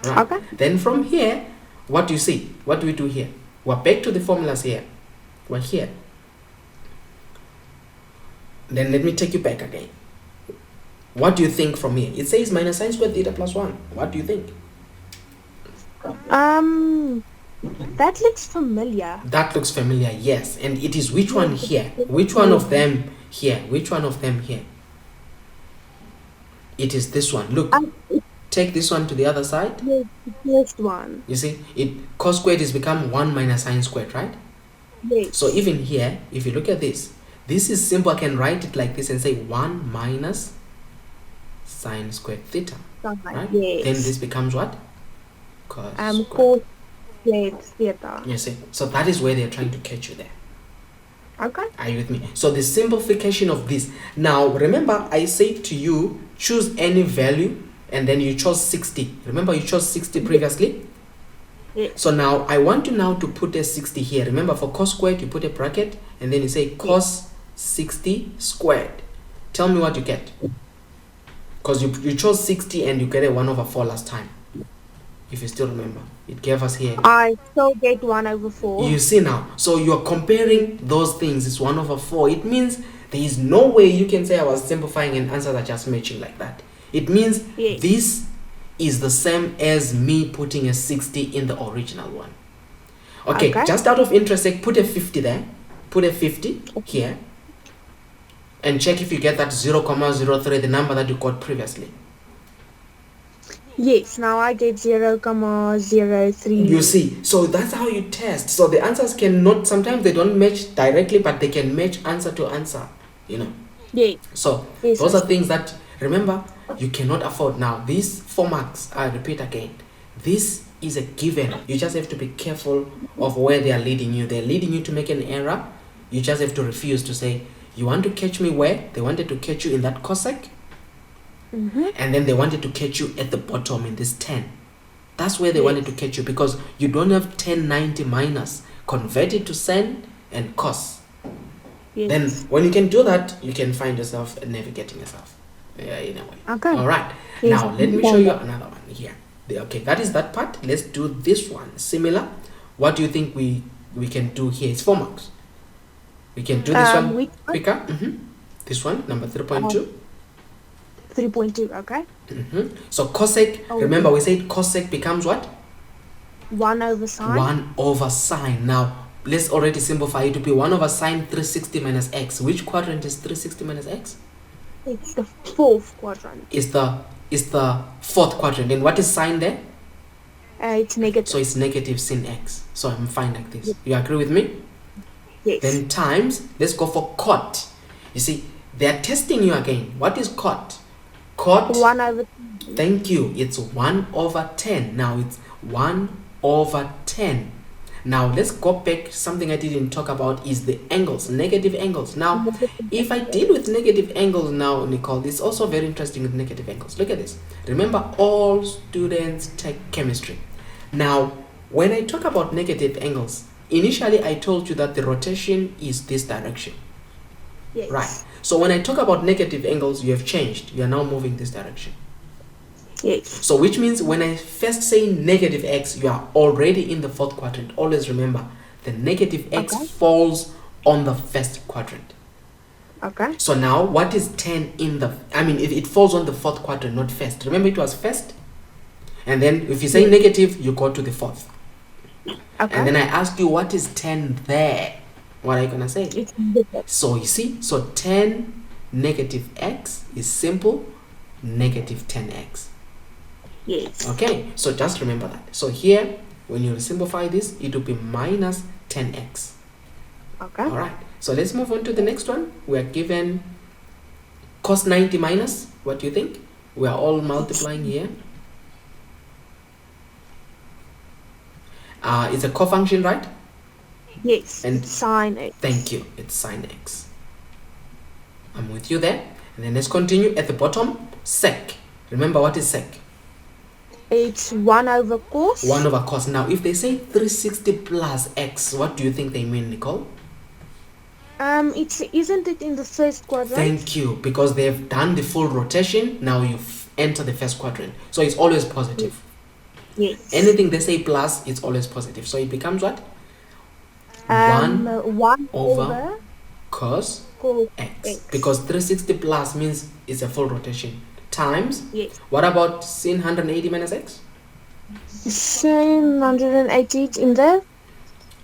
Right. Okay. Then from here, what do you see? What do we do here? We're back to the formulas here. We're here. Then let me take you back again. What do you think from here? It says minus sine squared theta plus 1. What do you think? That looks familiar. That looks familiar, yes. And it is which one here? Which one of them here? Which one of them here? It is this one. Look. Take this one to the other side. The first one. You see, cos squared is become 1 minus sine squared, right? Yes. So even here, if you look at this is simple. I can write it like this and say 1 minus sine squared theta. Right? Yes. Then this becomes what? Cos squared theta. You see, so that is where they're trying to catch you there. Okay. Are you with me? So the simplification of this. Now, remember, I said to you, choose any value. And then you chose 60. Remember you chose 60 previously? Yes. So now I want you now to put a 60 here. Remember for cos squared you put a bracket and then you say cos 60 squared. Tell me what you get. Because you chose 60 and you get a 1 over 4 last time. If you still remember. It gave us here. I still get 1 over 4. You see now. So you are comparing those things. It's 1 over 4. It means there is no way you can say I was simplifying and answers are just matching like that. It means this is the same as me putting a 60 in the original one. Okay, just out of interest, put a 50 there. Put a 50 here. And check if you get that 0,03, the number that you got previously. Yes, now I get 0,03. You see, so that's how you test. So the answers cannot, sometimes they don't match directly, but they can match answer to answer, you know. Yes. So those are things that, remember, you cannot afford. Now these 4 marks, I repeat again, this is a given. You just have to be careful of where they are leading you. They're leading you to make an error. You just have to refuse to say, you want to catch me where? They wanted to catch you in that cosec. And then they wanted to catch you at the bottom in this 10. That's where they wanted to catch you, because you don't have 1090 minus. Convert it to sin and cos. Then when you can do that, you can find yourself navigating yourself. In a way. Okay. All right. Now let me show you another one here. Okay, that is that part. Let's do this one. Similar. What do you think we can do here? It's 4 marks. We can do this one quicker. This one, number 3.2. 3.2. Okay. So cosec. Remember, we said cosec becomes what? 1 over sine. 1 over sine. Now let's already simplify it to be 1 over sine 360 minus x. Which quadrant is 360 minus x? It's the 4th quadrant. It's the 4th quadrant. And what is sine there? It's negative. So it's negative sin x. So I'm fine like this. You agree with me? Yes. Then times, let's go for cot. You see, they're testing you again. What is cot? Cot. 1 over 10. Thank you. It's 1 over 10. Now it's 1 over 10. Now let's go back. Something I didn't talk about is the angles, negative angles. Now, if I deal with negative angles now, Nicole, it's also very interesting with negative angles. Look at this. Remember, all students take chemistry. Now, when I talk about negative angles, initially I told you that the rotation is this direction. Yes. Right. So when I talk about negative angles, you have changed. You are now moving this direction. Yes. So which means when I first say negative x, you are already in the fourth quadrant. Always remember, the negative x falls on the first quadrant. Okay. So now what is 10 in the, it falls on the fourth quadrant, not first. Remember it was first? And then if you say negative, you go to the fourth. Okay. And then I ask you, what is 10 there? What are you going to say? So you see, so 10 negative x is simple negative 10x. Yes. Okay, so just remember that. So here, when you simplify this, it will be minus 10x. Okay. All right, so let's move on to the next one. We are given cos 90 minus, what do you think? We are all multiplying here. It's a cofunction, right? Yes, and it's sine x. Thank you, it's sine x. I'm with you there. And then let's continue at the bottom, sec. Remember what is sec? It's 1 over cos. 1 over cos. Now, if they say 360 plus x, what do you think they mean, Nicole? Isn't it in the first quadrant? Thank you, because they've done the full rotation. Now you enter the first quadrant. So it's always positive. Yes. Anything they say plus, it's always positive. So it becomes what? 1 over cos x. Because 360 plus means it's a full rotation. Times? Yes. What about sin 180 minus x? Sin 180 in the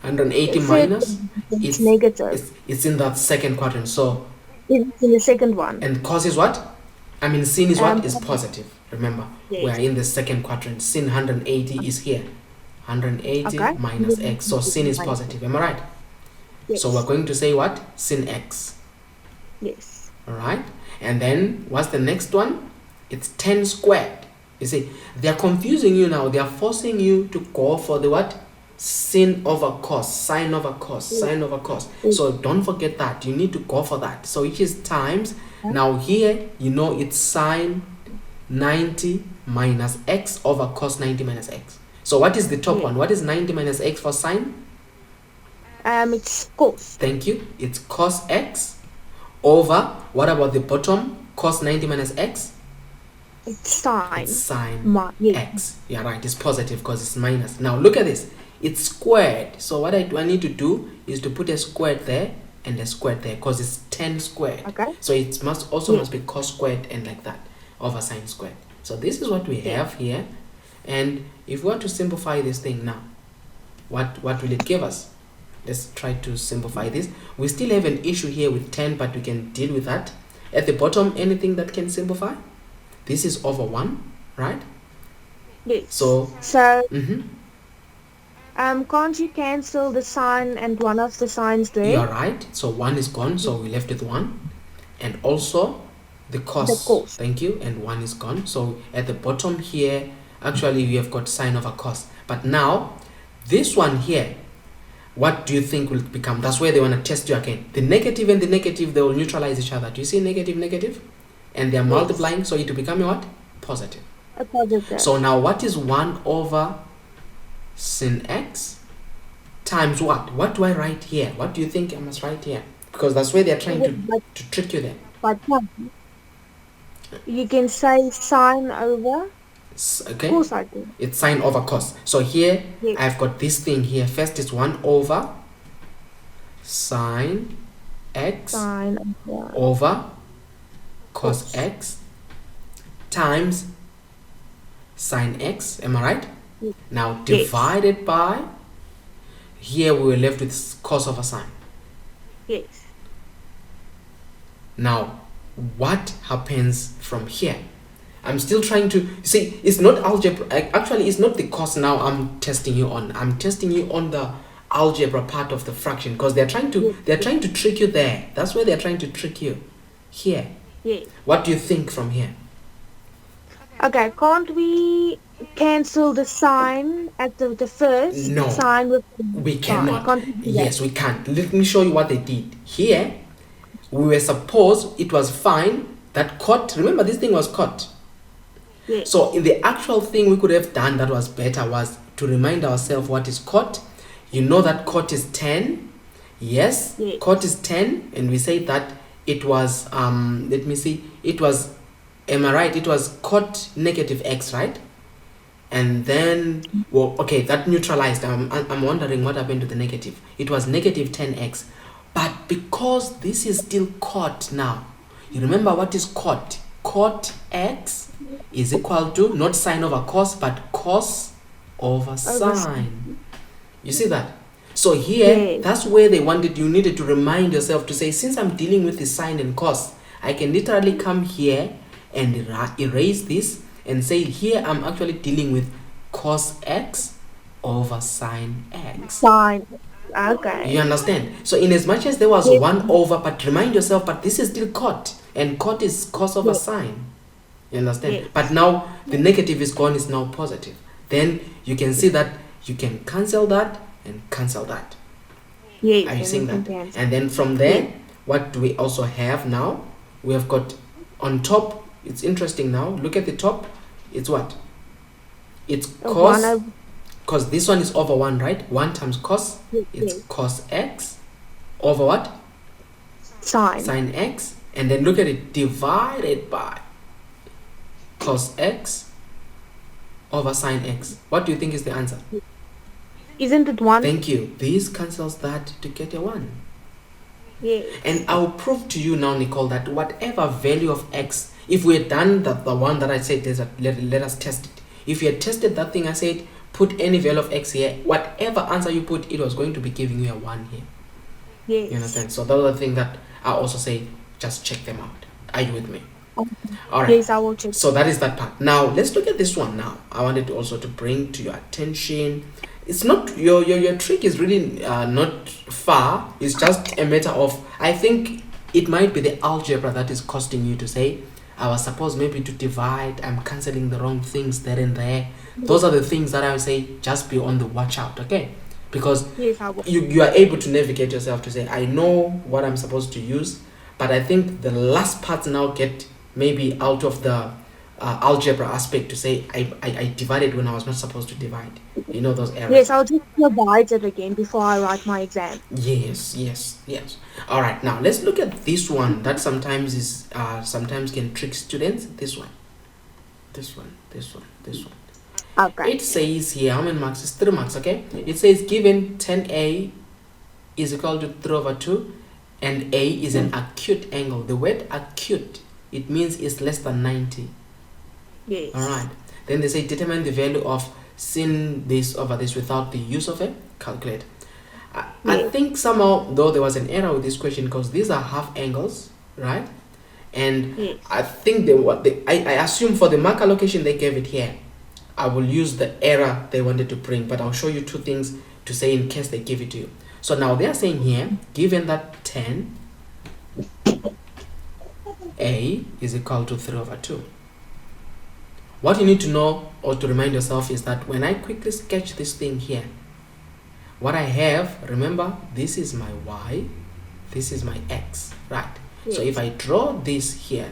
180 minus? It's negative. It's in that second quadrant. So it's in the second one. And cos is what? Sin is what? Is positive. Remember, we are in the second quadrant. Sin 180 is here. 180 minus x. So sin is positive. Am I right? Yes. So we're going to say what? Sin x. Yes. All right. And then what's the next one? It's 10 squared. You see, they're confusing you now. They are forcing you to go for the what? Sin over cos, sine over cos, sine over cos. So don't forget that. You need to go for that. So which is times. Now here, it's sine 90 minus x over cos 90 minus x. So what is the top one? What is 90 minus x for sine? It's cos. Thank you. It's cos x over, what about the bottom? Cos 90 minus x? It's sine. It's sine x. Yeah, right. It's positive because it's minus. Now look at this. It's squared. So what I need to do is to put a squared there and a squared there because it's 10 squared. Okay. So it must be cos squared and like that over sine squared. So this is what we have here. And if we want to simplify this thing now, what will it give us? Let's try to simplify this. We still have an issue here with 10, but we can deal with that. At the bottom, anything that can simplify? This is over 1, right? Yes. So can't you cancel the sign and one of the signs there? You're right. So 1 is gone, so we're left with 1. And also the cos. Thank you. And 1 is gone. So at the bottom here, actually we have got sine over cos. But now, this one here, what do you think will become? That's where they want to test you again. The negative and the negative, they will neutralize each other. Do you see negative, negative? And they're multiplying, so it will become what? Positive. A positive. So now what is 1 over sin x times what? What do I write here? What do you think I must write here? Because that's where they're trying to trick you there. But you can say sine over cos, I think. It's sine over cos. So here I've got this thing here. First is 1 over sine x over cos x times sine x. Am I right? Yes. Now divided by, here we were left with cos over sine. Yes. Now what happens from here? I'm still trying to see. It's not algebra. Actually, it's not the cos now I'm testing you on. I'm testing you on the algebra part of the fraction because they're trying to trick you there. That's where they're trying to trick you. Here. Yes. What do you think from here? Okay, can't we cancel the sign at the first sign with we cannot. Yes, we can't. Let me show you what they did. Here, we were supposed it was fine that cot. Remember, this thing was cot. Yes. So in the actual thing we could have done that was better was to remind ourselves what is cot. You know that cot is 10. Yes, Yes. cot is 10, and we say that it was let me see, it was, am I right, it was cot negative x, right? And then, well, okay, that neutralized. I'm wondering what happened to the negative. It was negative 10x. But because this is still cot now, you remember what is cot? Cot x is equal to, not sine over cos, but cos over sine. You see that? So here, Yes. that's where they wanted, you needed to remind yourself to say, since I'm dealing with the sine and cos, I can literally come here and erase this and say here I'm actually dealing with cos x over sine x. Sine. Okay. You understand? So in as much as there was Yes. 1 over, but remind yourself, but this is still cot, and cot is cos over Yes. sine. You understand? Yes. But now the negative is gone, is now positive. Then you can see that you can cancel that and cancel that. Yes. Are you seeing that? Cancel. And then from there, Yes. what do we also have now? We have got on top, it's interesting now, look at the top, it's what? It's cos, because this one is over 1, right? 1 times cos, it's cos x over what? Sine x. And then look at it, divided by cos x over sine x. What do you think is the answer? Isn't it 1? Thank you. This cancels that to get a 1. Yes. And I'll prove to you now, Nicole, that whatever value of x, if we had done the one that I said, let us test it. If you had tested that thing, I said, put any value of x here, whatever answer you put, it was going to be giving you a 1 here. Yes. You understand? So those are the things that I also say, just check them out. Are you with me? Okay. All right. Yes, I will check. So that is that part. Now let's look at this one now. I wanted to also to bring to your attention. It's not your trick is really not far. It's just a matter of, I think it might be the algebra that is costing you to say, I was supposed maybe to divide, I'm cancelling the wrong things there and there. Those are the things that I would say just be on the watch out, okay? Because Yes, I will. you are able to navigate yourself to say, I know what I'm supposed to use, but I think the last parts now get maybe out of the algebra aspect to say I divided when I was not supposed to divide. You know those errors. Yes, I'll just divide it again before I write my exam. Yes. All right, now let's look at this one that sometimes is sometimes can trick students. This one. Okay. It says here, how many marks? It's 3 marks, okay? It says given 10a is equal to 3 over 2 and a is an acute angle. The word acute, it means it's less than 90. Yes. All right. Then they say determine the value of sin this over this without the use of a calculator. I think somehow, though, there was an error with this question because these are half angles, right? And Yes. I think I assume for the mark allocation they gave it here. I will use the error they wanted to bring, but I'll show you 2 things to say in case they give it to you. So now they are saying here, given that 10, a is equal to 3 over 2. What you need to know or to remind yourself is that when I quickly sketch this thing here, what I have, remember, this is my y, this is my x, right? Yes. So if I draw this here,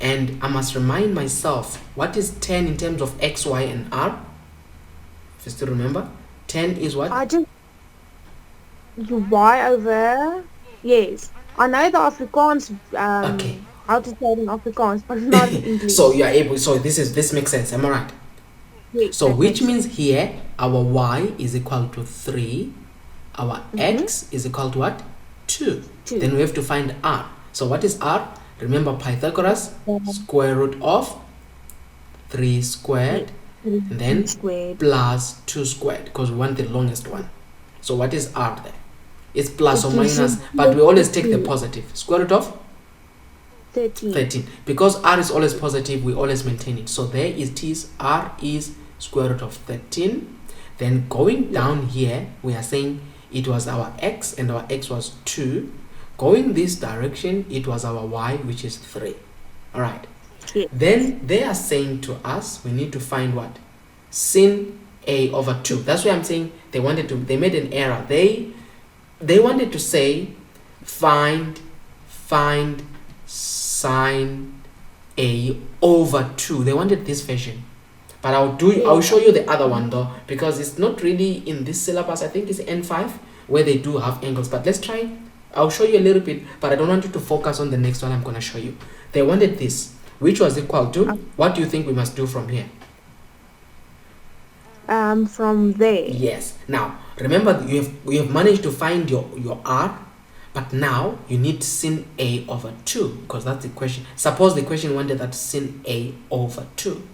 and I must remind myself, what is 10 in terms of x, y, and r? If you still remember, 10 is what? I just y over. Yes, I know the Afrikaans. Okay. How to say it in Afrikaans, but not in English. So you are able. So this makes sense. Am I right? Yes, So that which makes means here our y is equal to 3, our x is equal to what? 2. 2. Then we have to find r. So what is r? Remember Pythagoras, square root of 3 squared, and then squared plus 2 squared, because we want the longest one. So what is r there? It's plus or minus, but we always take the positive. Square root of 13. Because r is always positive, we always maintain it. So there it is, r is square root of 13. Then going down here, we are saying it was our x, and our x was 2. Going this direction, it was our y, which is 3. All right. Yeah. Then they are saying to us, we need to find what? Sin a over 2. That's why I'm saying they made an error. They wanted to say find sine a over 2. They wanted this version. But I'll show you the other one though, because it's not really in this syllabus. I think it's N5 where they do have angles. But let's try. I'll show you a little bit, but I don't want you to focus on the next one I'm going to show you. They wanted this, which was equal to, what do you think we must do from here? From there. Yes. Now, remember, you have managed to find your R, but now you need sin A over 2, because that's the question. Suppose the question wanted that sin A over 2.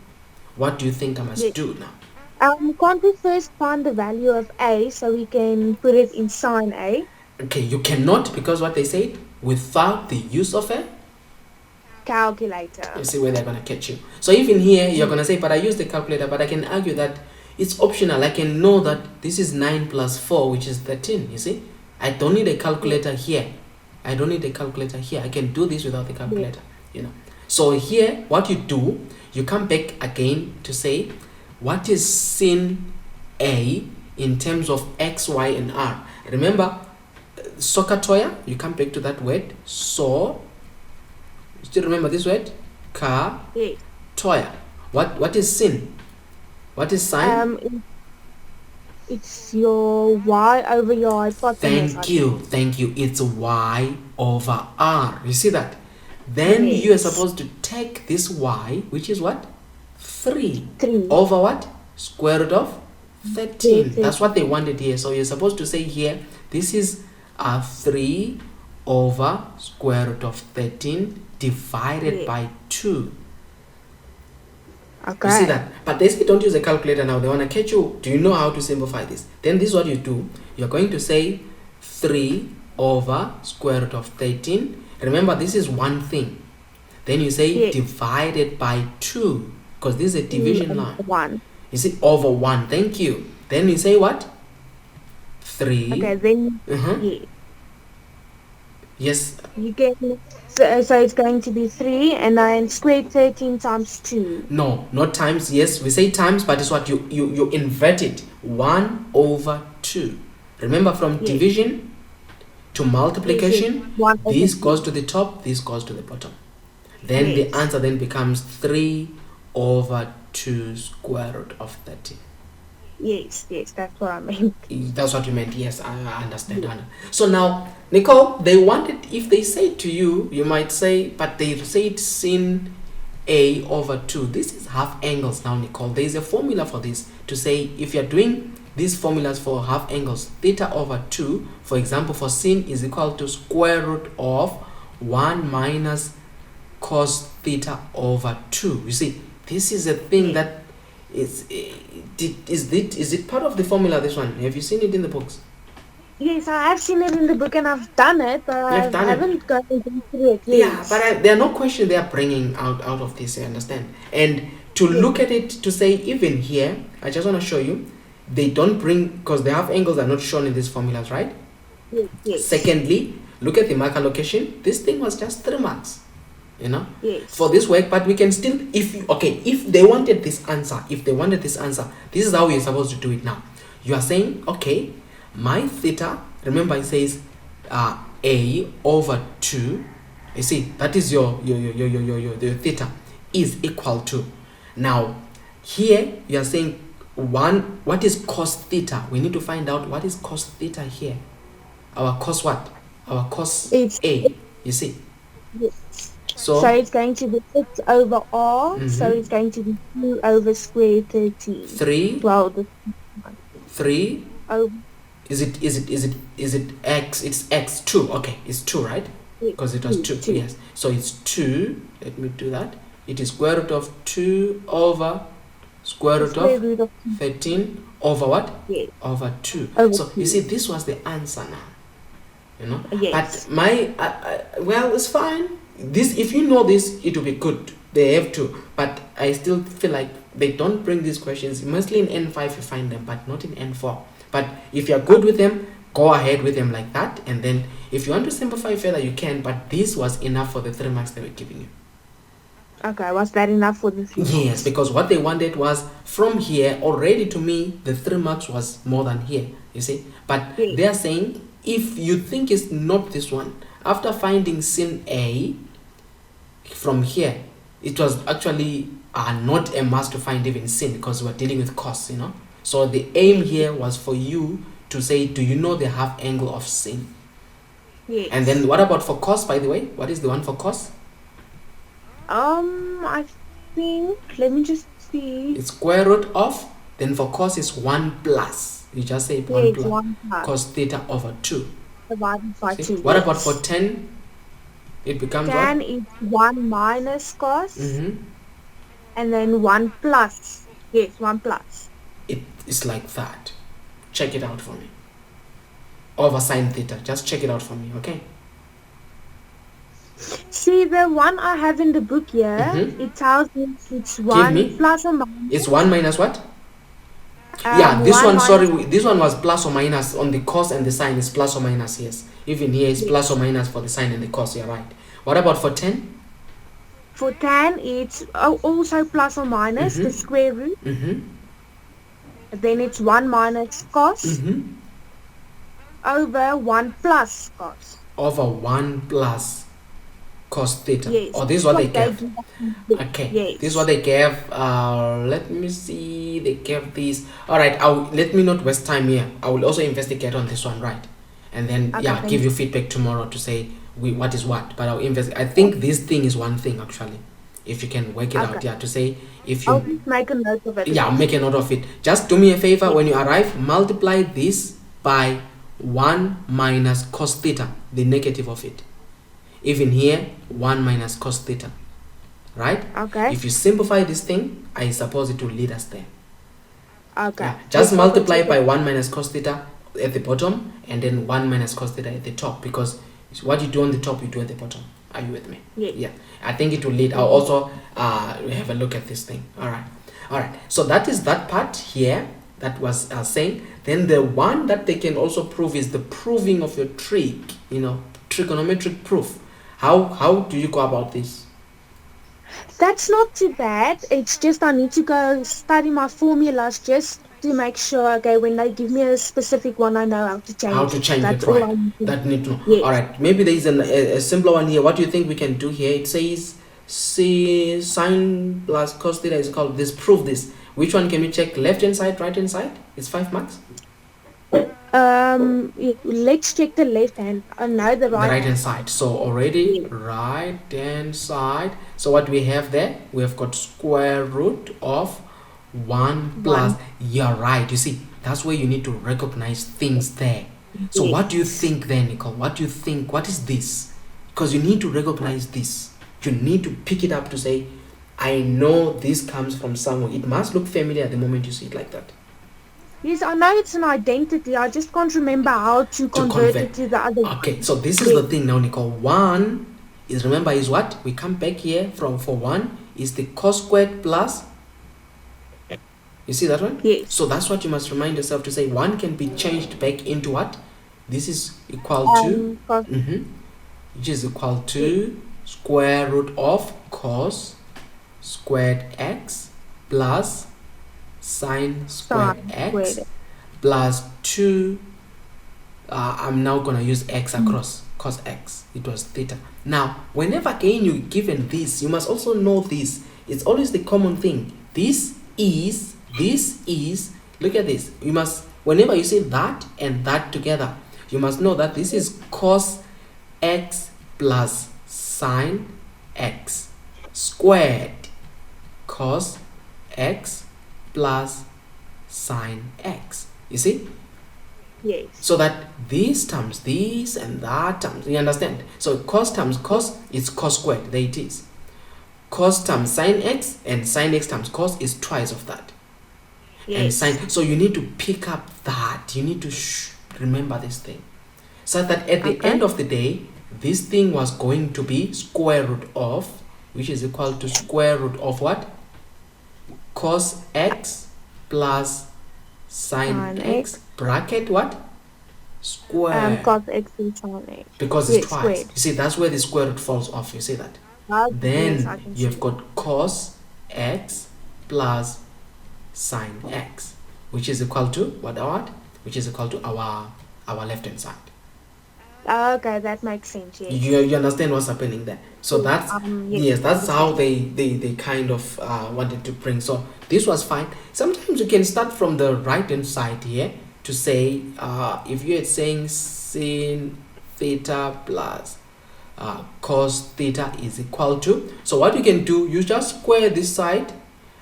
What do you think I must do now? Can't we first find the value of A so we can put it in sin A? Okay, you cannot, because what they said, without the use of a calculator. You see where they're going to catch you. So even here, you're going to say, but I use the calculator, but I can argue that it's optional. I can know that this is 9 plus 4, which is 13, you see? I don't need a calculator here. I don't need a calculator here. I can do this without the calculator, you know. So here, what you do, you come back again to say, what is sin A in terms of X, Y, and R? Remember, Sokatoya, you come back to that word. So, still remember this word? Toya. What is sin? What is sine? It's your Y over your hypotenuse. Thank you. It's Y over R. You see that? Then you are supposed to take this Y, which is what? 3. Over what? Square root of 13. That's what they wanted here. So you're supposed to say here, this is 3 over square root of 13 divided by 2. Okay. You see that? But they say don't use a calculator now. They want to catch you. Do you know how to simplify this? Then this is what you do. You're going to say 3 over square root of 13. Remember, this is one thing. Then you say divided by 2. Because this is a division line. 1. You see, over 1. Thank you. Then you say what? 3. Okay, then Yes. You get so it's going to be 3 and then square 13 times 2. No, not times. Yes, we say times, but it's what you invert it. 1 over 2. Remember, from division to multiplication, this goes to the top, this goes to the bottom. Then the answer then becomes 3 over 2 square root of 13. Yes, that's what I meant. That's what you meant. Yes, I understand. So now, Nicole, they wanted, if they say to you, you might say, but they said sin A over 2. This is half angles now, Nicole. There is a formula for this to say, if you're doing these formulas for half angles, theta over 2, for example, for sin is equal to square root of 1 minus cos theta over 2. You see, this is a thing that is it part of the formula, this one? Have you seen it in the books? Yes, I have seen it in the book and I've done it, but I haven't gotten through it yet. Yeah, but there are no questions they are bringing out of this, I understand. And to look at it, to say even here, I just want to show you, they don't bring, because the half angles are not shown in these formulas, right? Yes. Secondly, look at the mark allocation. This thing was just 3 marks, you know, yes, for this work. But we can still, if they wanted this answer, this is how we're supposed to do it now. You are saying, okay, my theta, remember it says A over 2. You see, that is your theta is equal to. Now, here you are saying what is cos theta? We need to find out what is cos theta here. Our cos what? Our cos A. You see? Yes. So it's going to be 6 over R, so it's going to be 2 over square 13. 3. Well, 3. Over. Is it x? It's x 2. Okay, it's 2, right? Because it was 2. Yes. So it's 2. Let me do that. It is square root of 2 over square root of 13 over what? Yes. Over 2. Over so 2. You see, this was the answer now. You know. Yes. But well, it's fine. This, if you know this, it will be good. They have to. But I still feel like they don't bring these questions. Mostly in N5 you find them, but not in N4. But if you're good with them, go ahead with them like that. And then if you want to simplify further, you can. But this was enough for the 3 marks they were giving you. Okay, was that enough for the 3 marks? Yes, because what they wanted was from here, already to me, the 3 marks was more than here, you see. But they are saying, if you think it's not this one, after finding sin A from here, it was actually not a must to find even sin because we're dealing with cos, So the aim here was for you to say, do you know the half angle of sin? Yes. And then what about for cos, by the way? What is the one for cos? I think, let me just see. It's square root of, then for cos is 1 plus. You just say 1 Yes, plus 1 plus. cos theta over 2. Divided by See? 2. What yes. about for tan? It becomes Tan what? is 1 minus cos. Mm-hmm. And then 1 plus. Yes, 1 plus. It is like that. Check it out for me. Over sine theta. Just check it out for me, okay? See, the one I have in the book here, it tells me it's 1 plus or minus. It's 1 minus what? Yeah, this one, sorry, this one was plus or minus on the cos and the sine is plus or minus, yes. Even here is plus or minus for the sine and the cos, you're right. What about for tan? For tan, it's also plus or minus, the square root. Then it's 1 minus cos over 1 plus cos. Over 1 plus cos theta. Yes. Oh, this is what they gave. Okay. Yes. This is what they gave. Let me see. They gave this. All right. Let me not waste time here. I will also investigate on this one, right? And then give you feedback tomorrow to say what is what. But I'll investigate. I think this thing is one thing actually. If you can work it out, to say if you. I'll just make a note of it. Yeah, make a note of it. Just do me a favor when you arrive. Multiply this by 1 minus cos theta, the negative of it. Even here, 1 minus cos theta, right? Okay. If you simplify this thing, I suppose it will lead us there. Okay. Yeah. Just multiply by 1 minus cos theta at the bottom and then 1 minus cos theta at the top, because what you do on the top, you do at the bottom. Are you with me? Yes. Yeah. I think it will lead. I'll also have a look at this thing. All right. So that is that part here that was saying. Then the one that they can also prove is the proving of your trig, trigonometric proof. How do you go about this? That's not too bad. It's just I need to go study my formulas just to make sure, okay, when they give me a specific one, I know how to change it. How to change That's it, right? all I need to That need to know. Yes. All right. Maybe there is a simpler one here. What do you think we can do here? It says sine plus cos theta is called this. Prove this. Which one can we check? Left hand side, right hand side? It's 5 marks. Let's check the left hand. No, the right hand side. So already right hand side. So what we have there? We have got square root of 1 plus. You're right. You see, that's where you need to recognize things there. So what do you think there, Nicole? What do you think? What is this? Because you need to recognize this. You need to pick it up to say, I know this comes from somewhere. It must look familiar the moment you see it like that. Yes, I know it's an identity. I just can't remember how to convert it to the other. Okay, so this is the thing now, Nicole. 1 is, remember, is what? We come back here for 1 is the cos squared plus. You see that one? Yes. So that's what you must remind yourself to say. 1 can be changed back into what? This is equal to, which is equal to square root of cos squared x plus sine squared x plus 2. I'm now going to use x across cos x. It was theta. Now, whenever again you're given this, you must also know this. It's always the common thing. This is, look at this. You must, whenever you say that and that together, you must know that this is cos x plus sine x squared cos x plus sine x. You see? Yes. So that these terms, this and that terms, you understand? So cos times cos is cos squared. There it is. Cos times sine x and sine x times cos is twice of that. Yes. And sine. So you need to pick up that. You need to remember this thing. So that at the end of the day, this thing was going to be square root of, which is equal to square root of what? Cos x plus sine x bracket what? Square. Cos x and sine x. Because it's twice. Squared. You see, that's where the square root falls off. You see that? Then you've got cos x plus sine x, which is equal to what? Which is equal to our left hand side. Okay, that makes sense. Yes. You understand what's happening there? So that's Yes, yes, I that's how understand. they kind of wanted to bring. So this was fine. Sometimes you can start from the right hand side here to say if you're saying sin theta plus cos theta is equal to. So what you can do, you just square this side.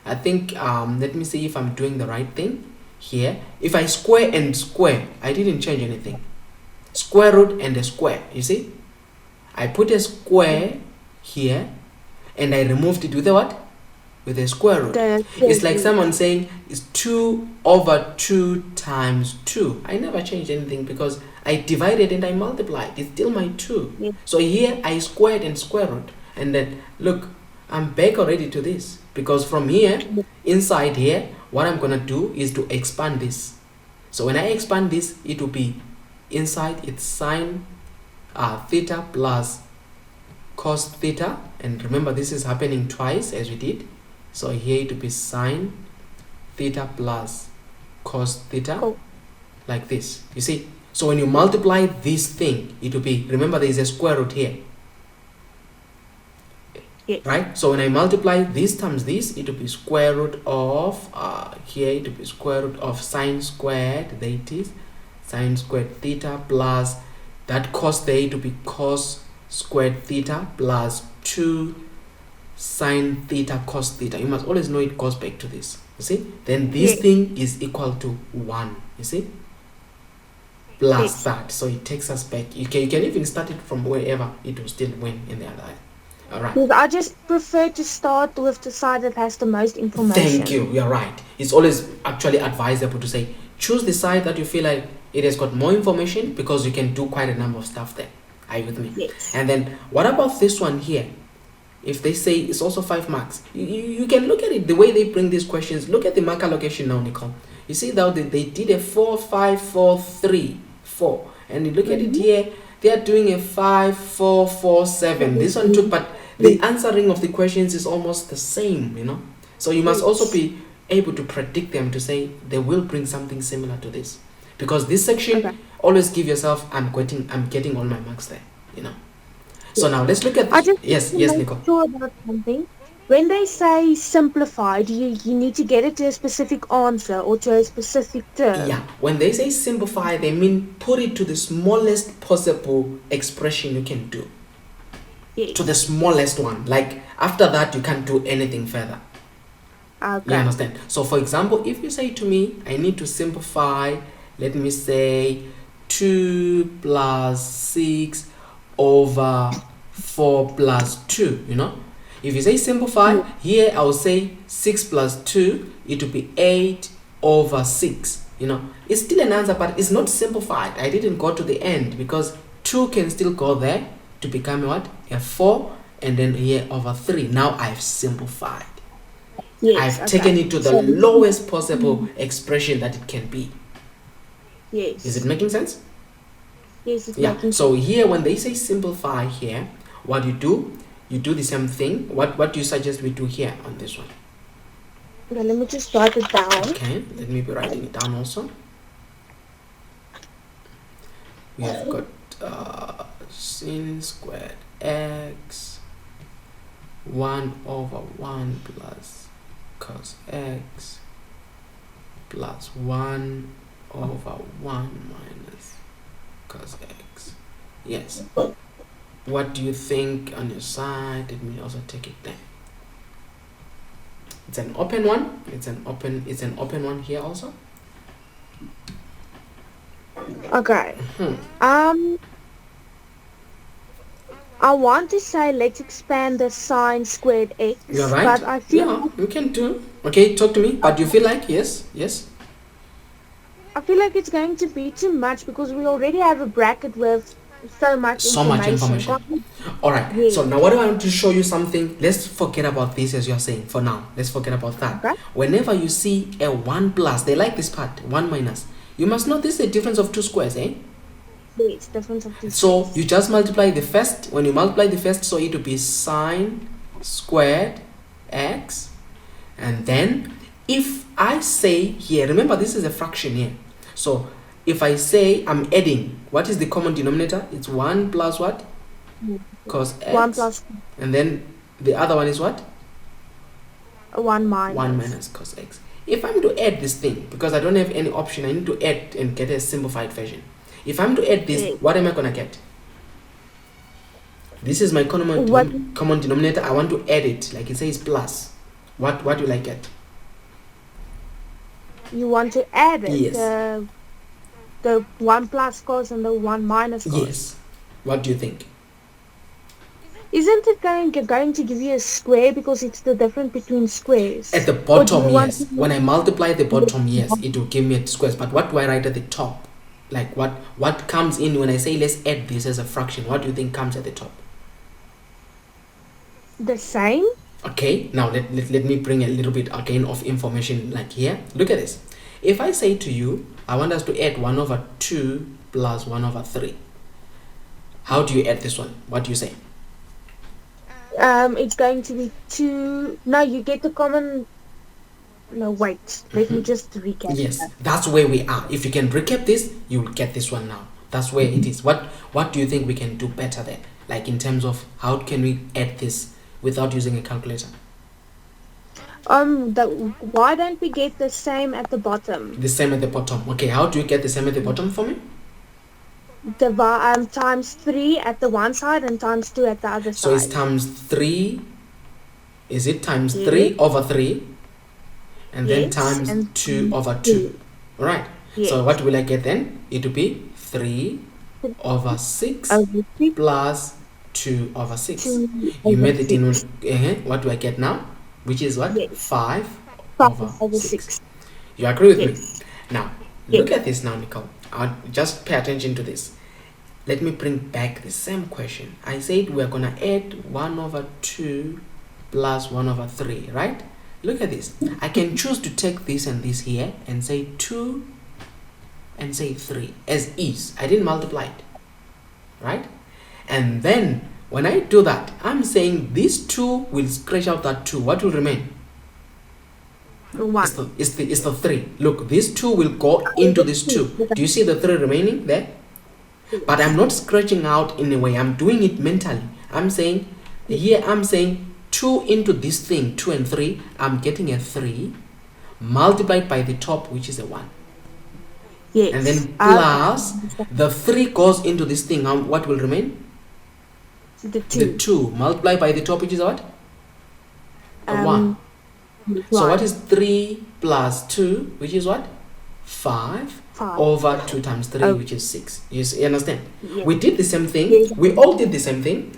I think let me see if I'm doing the right thing here. If I square and square, I didn't change anything. Square root and a square, you see, I put a square here and I removed it with a what? With a square root. It's like someone saying it's 2 over 2 times 2. I never changed anything because I divided and I multiplied. It's still my 2. Yes. So here I squared and square root. And then look, I'm back already to this. Because from here, inside here, what I'm going to do is to expand this. So when I expand this, it will be inside it's sine theta plus cos theta, and remember this is happening twice as we did. So here it will be sine theta plus cos theta, like this, you see. So when you multiply this thing, it will be, remember there is a square root here, yes. Right? So when I multiply this times this, it will be square root of here it will be square root of sine squared, there it is, sine squared theta plus that cos there, it will be cos squared theta plus 2 sine theta cos theta. You must always know it goes back to this, you see. Then this thing is equal to 1, you see, plus that. So it takes us back. You can even start it from wherever, it will still win in the other eye. All right. Because I just prefer to start with the side that has the most information. Thank you. You're right. It's always actually advisable to say choose the side that you feel like it has got more information, because you can do quite a number of stuff there. Are you with me? Yes. And then what about this one here? If they say it's also 5 marks, you can look at it the way they bring these questions. Look at the mark allocation now, Nicole. You see that they did a 4, 5, 4, 3, 4. And you look at it here, they are doing a 5, 4, 4, 7. This one took, but the answering of the questions is almost the same, you know. So you must also be able to predict them to say they will bring something similar to this, because this section, always give yourself, I'm getting all my marks there, you know. So now let's look at this. Yes, Nicole. Sure about something. When they say simplify, you need to get it to a specific answer or to a specific term? Yeah, when they say simplify, they mean put it to the smallest possible expression you can do. Yes. To the smallest one. Like after that, you can't do anything further. Okay. You understand? So for example, if you say to me, I need to simplify, let me say 2 plus 6 over 4 plus 2, you know. If you say simplify, here I will say 6 plus 2, it will be 8 over 6, you know. It's still an answer, but it's not simplified. I didn't go to the end, because 2 can still go there to become what? A 4, and then here over 3. Now I've simplified. Yes, I've taken it to the lowest possible expression that it can be. Yes. Is it making sense? Yes, it's Yeah. making So here, when they say simplify here, what you do the same thing. What do you suggest we do here on this one? Okay, let me just write it down. Okay, let me be writing it down also. We have got sin squared x 1 over 1 plus cos x plus 1 over 1 minus cos x. Yes. What do you think on your side? Let me also take it there. It's an open one. It's an open one here also. Okay. I want to say let's expand the sine squared x. You're right. But I feel you can do. Okay, talk to me. But you feel like yes. I feel like it's going to be too much, because we already have a bracket with so much information. All right. Yes. So now what I want to show you something. Let's forget about this, as you're saying for now. Let's forget about that. Okay. Whenever you see a 1 plus, they like this part, 1 minus. You must know this is a difference of 2 squares, eh? Yes, difference of 2 squares. So you just multiply the first. When you multiply the first, so it will be sine squared x. And then if I say here, remember this is a fraction here. So if I say I'm adding, what is the common denominator? It's 1 plus what? Cos x. 1 plus And then the other one is what? 1 minus. 1 minus cos x. If I'm to add this thing, because I don't have any option, I need to add and get a simplified version. If I'm to add this, what am I going to get? This is my common denominator. I want to add it, like it says plus. What will I get? You want to add it? Yes. The 1 plus cos and the 1 minus cos. Yes. What do you think? Isn't it going to give you a square because it's the difference between squares? At the bottom, yes. When I multiply the bottom, yes, it will give me a squares. But what do I write at the top? Like what comes in when I say let's add this as a fraction? What do you think comes at the top? The same. Okay, now let me bring a little bit again of information like here. Look at this. If I say to you, I want us to add 1 over 2 plus 1 over 3. How do you add this one? What do you say? It's going to be 2. No, you get the common. No, wait. Let me just recap. Yes, that's where we are. If you can recap this, you will get this one now. That's where it is. What do you think we can do better there? Like in terms of how can we add this without using a calculator? Why don't we get the same at the bottom? The same at the bottom. Okay, how do you get the same at the bottom for me? Times 3 at the one side and times 2 at the other side. So it's times 3. Is it times 3 over 3? And then times 2 over 2. Alright. Yes. So what will I get then? It will be 3 over 6 plus 2 over 6. You made the denominator. What do I get now? Which is what? 5 over 6. You agree with me? Now, look at this now, Nicole. Just pay attention to this. Let me bring back the same question. I said we're going to add 1 over 2 plus 1 over 3, right? Look at this. I can choose to take this and this here and say 2 and say 3 as is. I didn't multiply it, right? And then when I do that, I'm saying this 2 will scratch out that 2. What will remain? 1. It's the 3. Look, this 2 will go into this 2. Do you see the 3 remaining there? But I'm not scratching out in a way. I'm doing it mentally. I'm saying, here I'm saying 2 into this thing, 2 and 3. I'm getting a 3 multiplied by the top, which is a 1. Yes. And then plus the 3 goes into this thing. What will remain? The 2. The 2 multiplied by the top, which is what? A 1. So what is 3 plus 2, which is what? 5 over 2 times 3, which is 6. You understand? Yes. We did the same thing. Yes. We all did the same thing.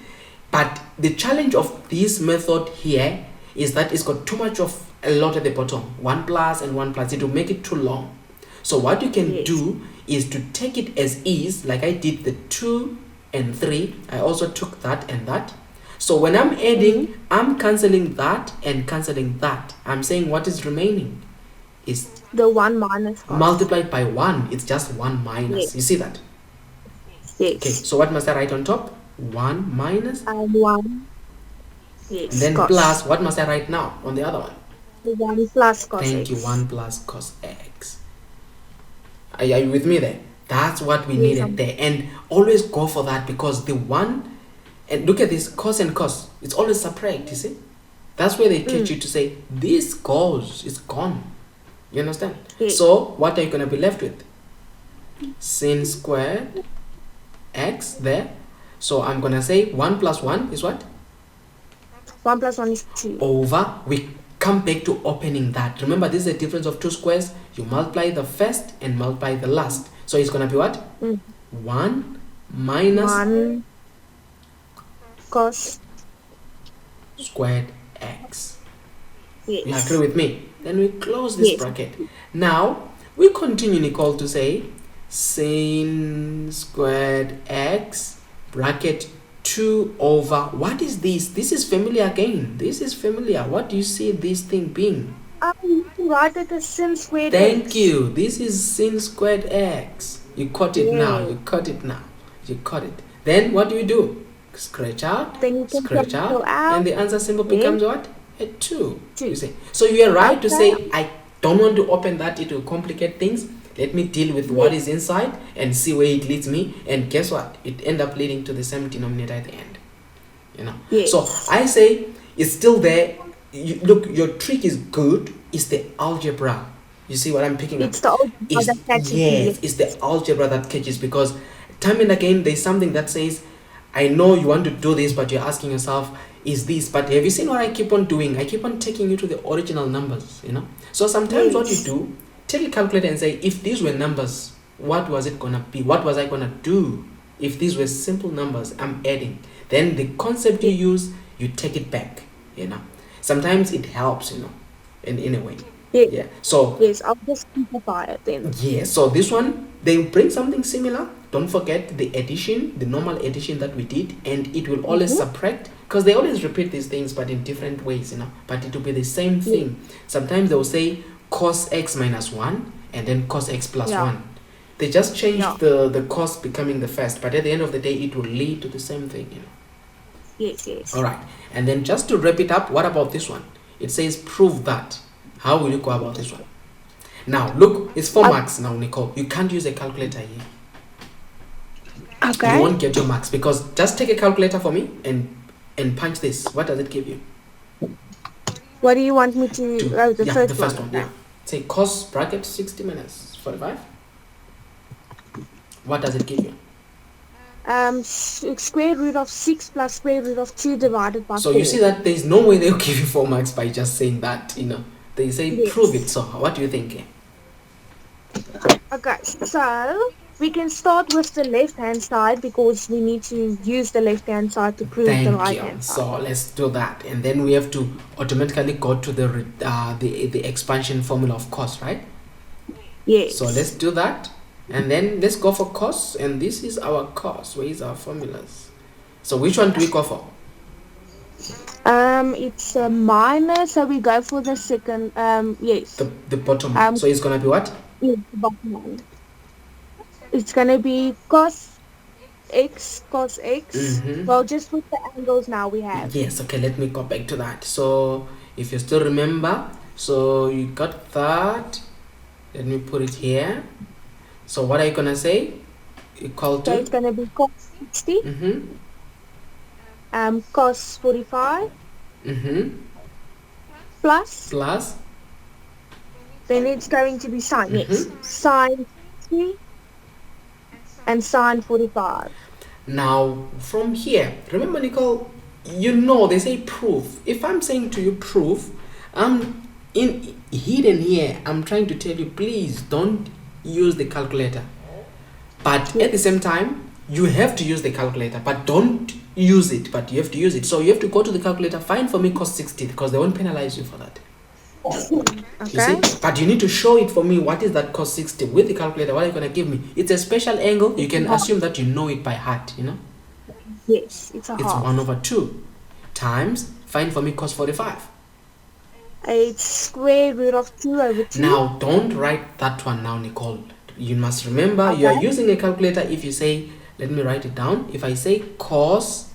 But the challenge of this method here is that it's got too much of a lot at the bottom. 1 plus and 1 plus. It will make it too long. So what you can do is to take it as is, like I did the 2 and 3. I also took that and that. So when I'm adding, I'm cancelling that and cancelling that. I'm saying what is remaining is the 1 minus cos. Multiplied by 1. It's just 1 minus. Yes. You see that? Yes. Okay, so what must I write on top? 1 minus. 1. Yes. And then cos. plus, what must I write now on the other one? The 1 plus cos Thank x. you, 1 plus cos x. Are you with me there? That's what we needed there. And always go for that, because the 1, and look at this, cos and cos. It's always separate, you see? That's where they teach you to say, this goes, it's gone. You understand? Yes. So, what are you going to be left with? Sin squared x there. So, I'm going to say 1 plus 1 is what? 1 plus 1 is 2. Over, we come back to opening that. Remember, this is a difference of 2 squares. You multiply the first and multiply the last. So, it's going to be what? 1 minus 1 cos squared x. Yes. You agree with me? Then we close this bracket. Now, we continue, Nicole, to say sin squared x bracket 2 over, what is this? This is familiar again. This is familiar. What do you see this thing being? You can write it as sin squared Thank x. you. This is sin squared x. You caught it now. You caught it now. You caught it. Then what do you do? Scratch out, Then you can scratch cancel out, and the answer symbol becomes what? A 2. 2. You see. So you are right to say, I don't want to open that, it will complicate things. Let me deal with what is inside and see where it leads me. And guess what? It end up leading to the same denominator at the end. You know. Yes. So I say it's still there. Look, your trick is good. It's the algebra. You see what I'm picking up? It's the algebra that catches me. Yes, it's the algebra that catches, because time and again there's something that says, I know you want to do this, but you're asking yourself, is this? But have you seen what I keep on doing? I keep on taking you to the original numbers, you know. So sometimes what you do, take a calculator and say, if these were numbers, what was it gonna be? What was I gonna do? If these were simple numbers, I'm adding. Then the concept you use, you take it back, you know. Sometimes it helps, you know, in a way. Yes. Yeah. So yes, I'll just simplify it then. yeah, so this one, they bring something similar. Don't forget the addition, the normal addition that we did, and it will always subtract, because they always repeat these things but in different ways, you know, but it will be the same thing. Sometimes they will say cos x minus 1 and then cos x plus 1. They just changed the cos becoming the first, but at the end of the day it will lead to the same thing, you know. Yes. All right, and then just to wrap it up, what about this one? It says prove that. How will you go about this one? Now look, it's 4 marks now, Nicole. You can't use a calculator here. Okay. You won't get your marks, because just take a calculator for me and punch this. What does it give you? What do you want me to the first one? Yeah. Say cos bracket 60 minus 45. What does it give you? Square root of 6 plus square root of 2 divided by 4. So you see that there's no way they'll give you 4 marks by just saying that, you know. They say prove it. So what do you think? Okay, so we can start with the left-hand side, because we need to use the left-hand side to prove the right-hand side. So let's do that, and then we have to automatically go to the expansion formula of cos, right? Yes. So let's do that, and then let's go for cos, and this is our cos. Where is our formulas? So which one do we go for? It's a minus, so we go for the second. Yes. The bottom one. So it's gonna be what? Yeah, the bottom one. It's gonna be cos x. Well, just with the angles now we have. Yes. Okay. Let me go back to that. So if you still remember, so you got that. Let me put it here. So what are you gonna say? Equal to? So it's gonna be cos 60. Cos 45. Plus. Then it's going to be sine. Yes. Sine 60 and sine 45. Now from here, remember, Nicole, you know they say proof. If I'm saying to you proof, I'm in hidden here. I'm trying to tell you, please don't use the calculator. But at the same time, you have to use the calculator, but don't use it, but you have to use it. So you have to go to the calculator, find for me cos 60, because they won't penalize you for that. Okay. You see? But you need to show it for me. What is that cos 60 with the calculator? What are you going to give me? It's a special angle. You can assume that you know it by heart, you know? Yes, it's half. 1 over 2 times, find for me cos 45. It's square root of 2 over 2. Now, don't write that one now, Nicole. You must remember, you are using a calculator. If you say, let me write it down. If I say cos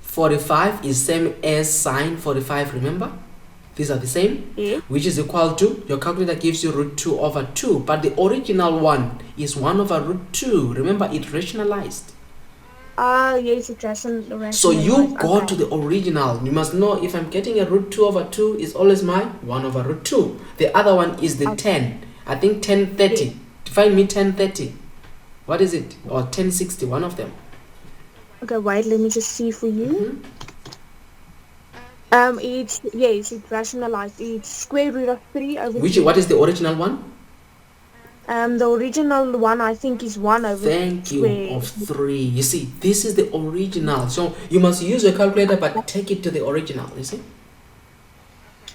45 is same as sine 45, remember? These are the same, which is equal to, your calculator gives you root 2 over 2, but the original one is 1 over root 2. Remember, it rationalized. Yes, it rationalized. So you go to the original. You must know, if I'm getting a root 2 over 2, is always my 1 over root 2. The other one is the 10. I think 1030. Find me 1030. What is it? Or 1060, one of them. Okay, wait, let me just see for you. It rationalized. It's square root of 3 over 2. What is the original one? The original one, I think, is 1 over Thank you, of 3. You see, this is the original. So you must use your calculator, but take it to the original, you see?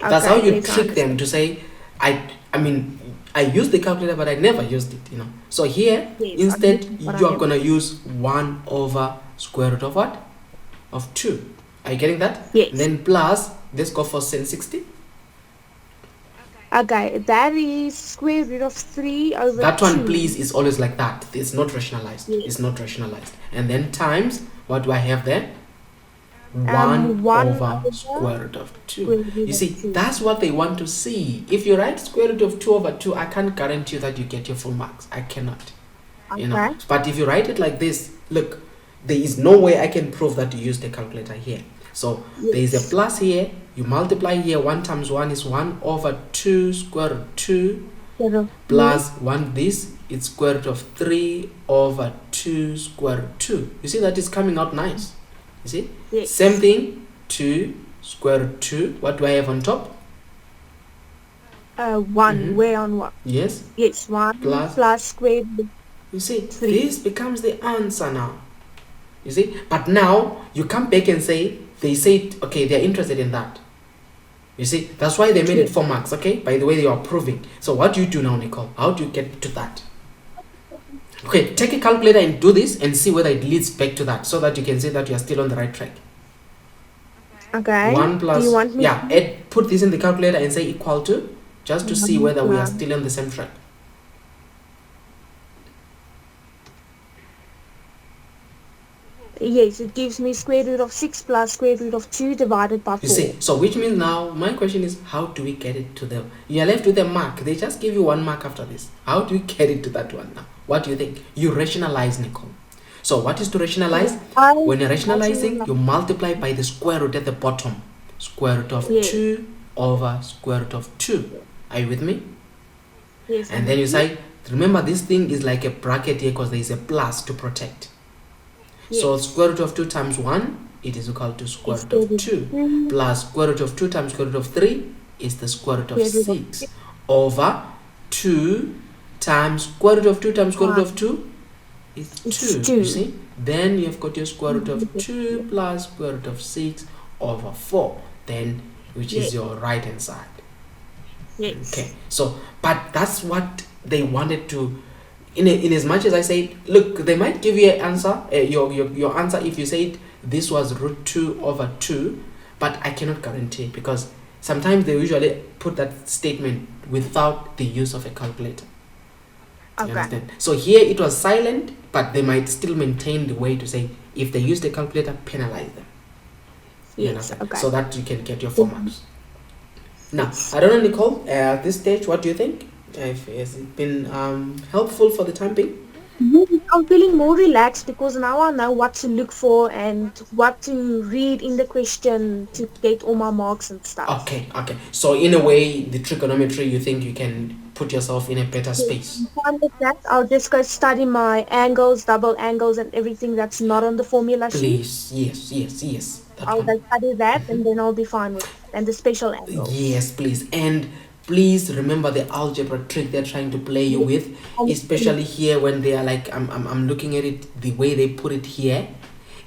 That's how you trick them to say, I mean, I used the calculator, but I never used it, you know. So here, instead, you are going to use 1 over square root of what? Of 2. Are you getting that? Yes. And then plus, let's go for sin 60. Okay, that is square root of 3 over 2. That one, please, is always like that. It's not rationalized. Yes. It's not rationalized. And then times, what do I have there? 1 1 over over square root of 2. square root You of see, 2. that's what they want to see. If you write square root of 2 over 2, I can't guarantee you that you get your full marks. I cannot. You know. Okay. But if you write it like this, look, there is no way I can prove that you used a calculator here. So there is a Yes. plus here. You multiply here. 1 times 1 is 1 over 2 square root 2 Square root of 2. plus 1 this. It's square root of 3 over 2 square root 2. You see that is coming out nice. You see? Yes. Same thing, 2 square root 2. What do I have on top? 1. Where on what? Yes. Yes, 1 plus square root. You see, 3. this becomes the answer now. You see? But now, you come back and say, they said, okay, they're interested in that. You see? That's why they made it 4 marks, okay? By the way, they are proving. So what do you do now, Nicole? How do you get to that? Okay, take a calculator and do this and see whether it leads back to that so that you can say that you are still on the right track. Okay. 1 plus, Do you want me to put this in the calculator and say equal to, just to see whether we are still on the same track. Yes, it gives me square root of 6 plus square root of 2 divided by 4. You see, so which means now, my question is, how do we get it to the, you're left with a mark. They just give you 1 mark after this. How do we get it to that one now? What do you think? You rationalize, Nicole. So what is to rationalize? When you're rationalizing, you multiply by the square root at the bottom. Square root of 2 over square root of 2. Are you with me? Yes. And then you say, remember this thing is like a bracket here because there is a plus to protect. So square root of 2 times 1, it is equal to square root of 2. Plus square root of 2 times square root of 3 is the square root of 6. Over 2 times square root of 2 times square root of 2 is 2. You see? Then you've got your square root of 2 plus square root of 6 over 4. Then, which is your right hand side. Yes. Okay. So, but that's what they wanted to. In as much as I say, look, they might give you an answer, your answer if you said this was root 2 over 2, but I cannot guarantee it because sometimes they usually put that statement without the use of a calculator. Do you understand? So here it was silent, but they might still maintain the way to say if they use the calculator, penalize them. You understand? So that you can get your 4 marks. Now, I don't know, Nicole, at this stage, what do you think? Has it been helpful for the time being? I'm feeling more relaxed because now I know what to look for and what to read in the question to get all my marks and stuff. Okay. So in a way, the trigonometry, you think you can put yourself in a better space? With that, I'll just go study my angles, double angles, and everything that's not on the formula sheet. Please, yes. I'll go study that and then I'll be fine with it. And the special angles. Yes, please. And please remember the algebra trick they're trying to play you with, especially here when they are like, I'm looking at it the way they put it here.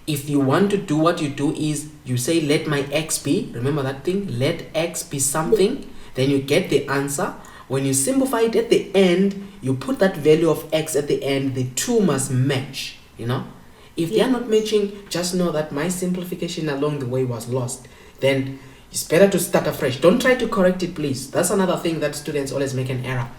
If you want to do, what you do is you say let my x be, remember that thing, let x be something, then you get the answer. When you simplify it at the end, you put that value of x at the end, the two must match, you know. If they are not matching, just know that my simplification along the way was lost. Then it's better to start afresh. Don't try to correct it, please. That's another thing that students always make an error.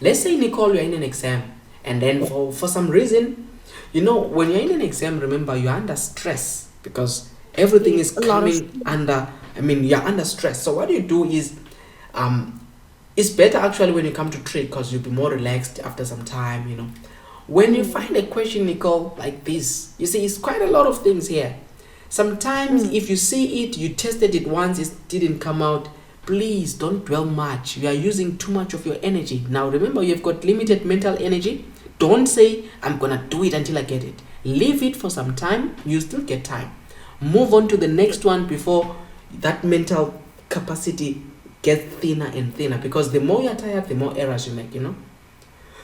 Let's say, Nicole, you're in an exam, and then for some reason, you know, when you're in an exam, remember, you're under stress because everything is coming under, you're under stress. So what you do is, it's better actually when you come to trig because you'll be more relaxed after some time, you know. When you find a question, Nicole, like this, you see, it's quite a lot of things here. Sometimes if you see it, you tested it once, it didn't come out, please don't dwell much. You are using too much of your energy. Now remember, you've got limited mental energy. Don't say, I'm going to do it until I get it. Leave it for some time. You still get time. Move on to the next one before that mental capacity gets thinner and thinner. Because the more you're tired, the more errors you make, you know.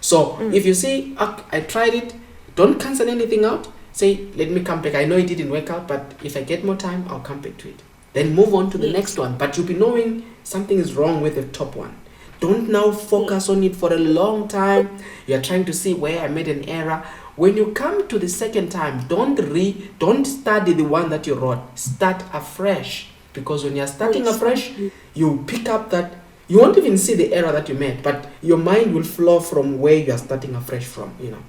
So if you say, I tried it, don't cancel anything out. Say, let me come back. I know it didn't work out, but if I get more time, I'll come back to it. Then move on to the next one. But you'll be knowing something is wrong with the top one. Don't now focus on it for a long time. You're trying to see where I made an error. When you come to the second time, don't study the one that you wrote. Start afresh. Because when you're starting afresh, you pick up that, you won't even see the error that you made, but your mind will flow from where you are starting afresh from, you know.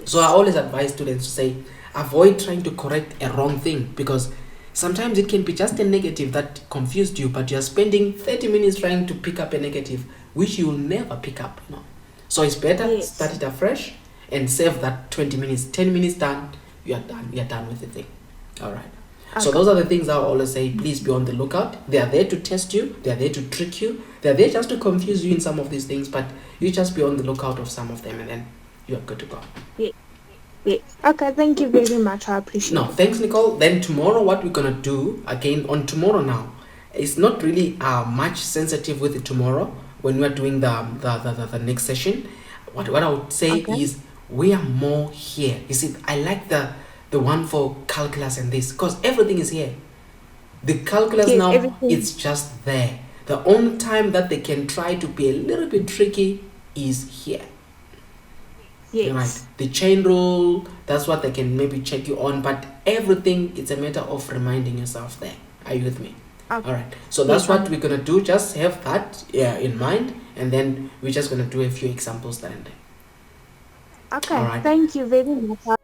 So I always advise students to say, avoid trying to correct a wrong thing because Sometimes it can be just a negative that confused you, but you're spending 30 minutes trying to pick up a negative, which you'll never pick up, So it's better start it afresh and save that 20 minutes, 10 minutes done, you're done with the thing. All right. Okay. So those are the things I always say, please be on the lookout. They are there to test you. They are there to trick you. They are there just to confuse you in some of these things, but you just be on the lookout of some of them and then you're good to go. Yeah. Okay, thank you very much. I appreciate it. No, thanks, Nicole. Then tomorrow, what we're going to do, again, on tomorrow now, it's not really much sensitive with it tomorrow when we're doing the next session. What I would say is we are more here. You see, I like the one for calculus and this because everything is here. The calculus now, it's just there. The only time that they can try to be a little bit tricky is here. Yes. Right. The chain rule, that's what they can maybe check you on, but everything, it's a matter of reminding yourself there. Are you with me? Okay. All right. So that's what we're going to do. Just have that in mind, and then we're just going to do a few examples there and there. Okay. All right. Thank you very much.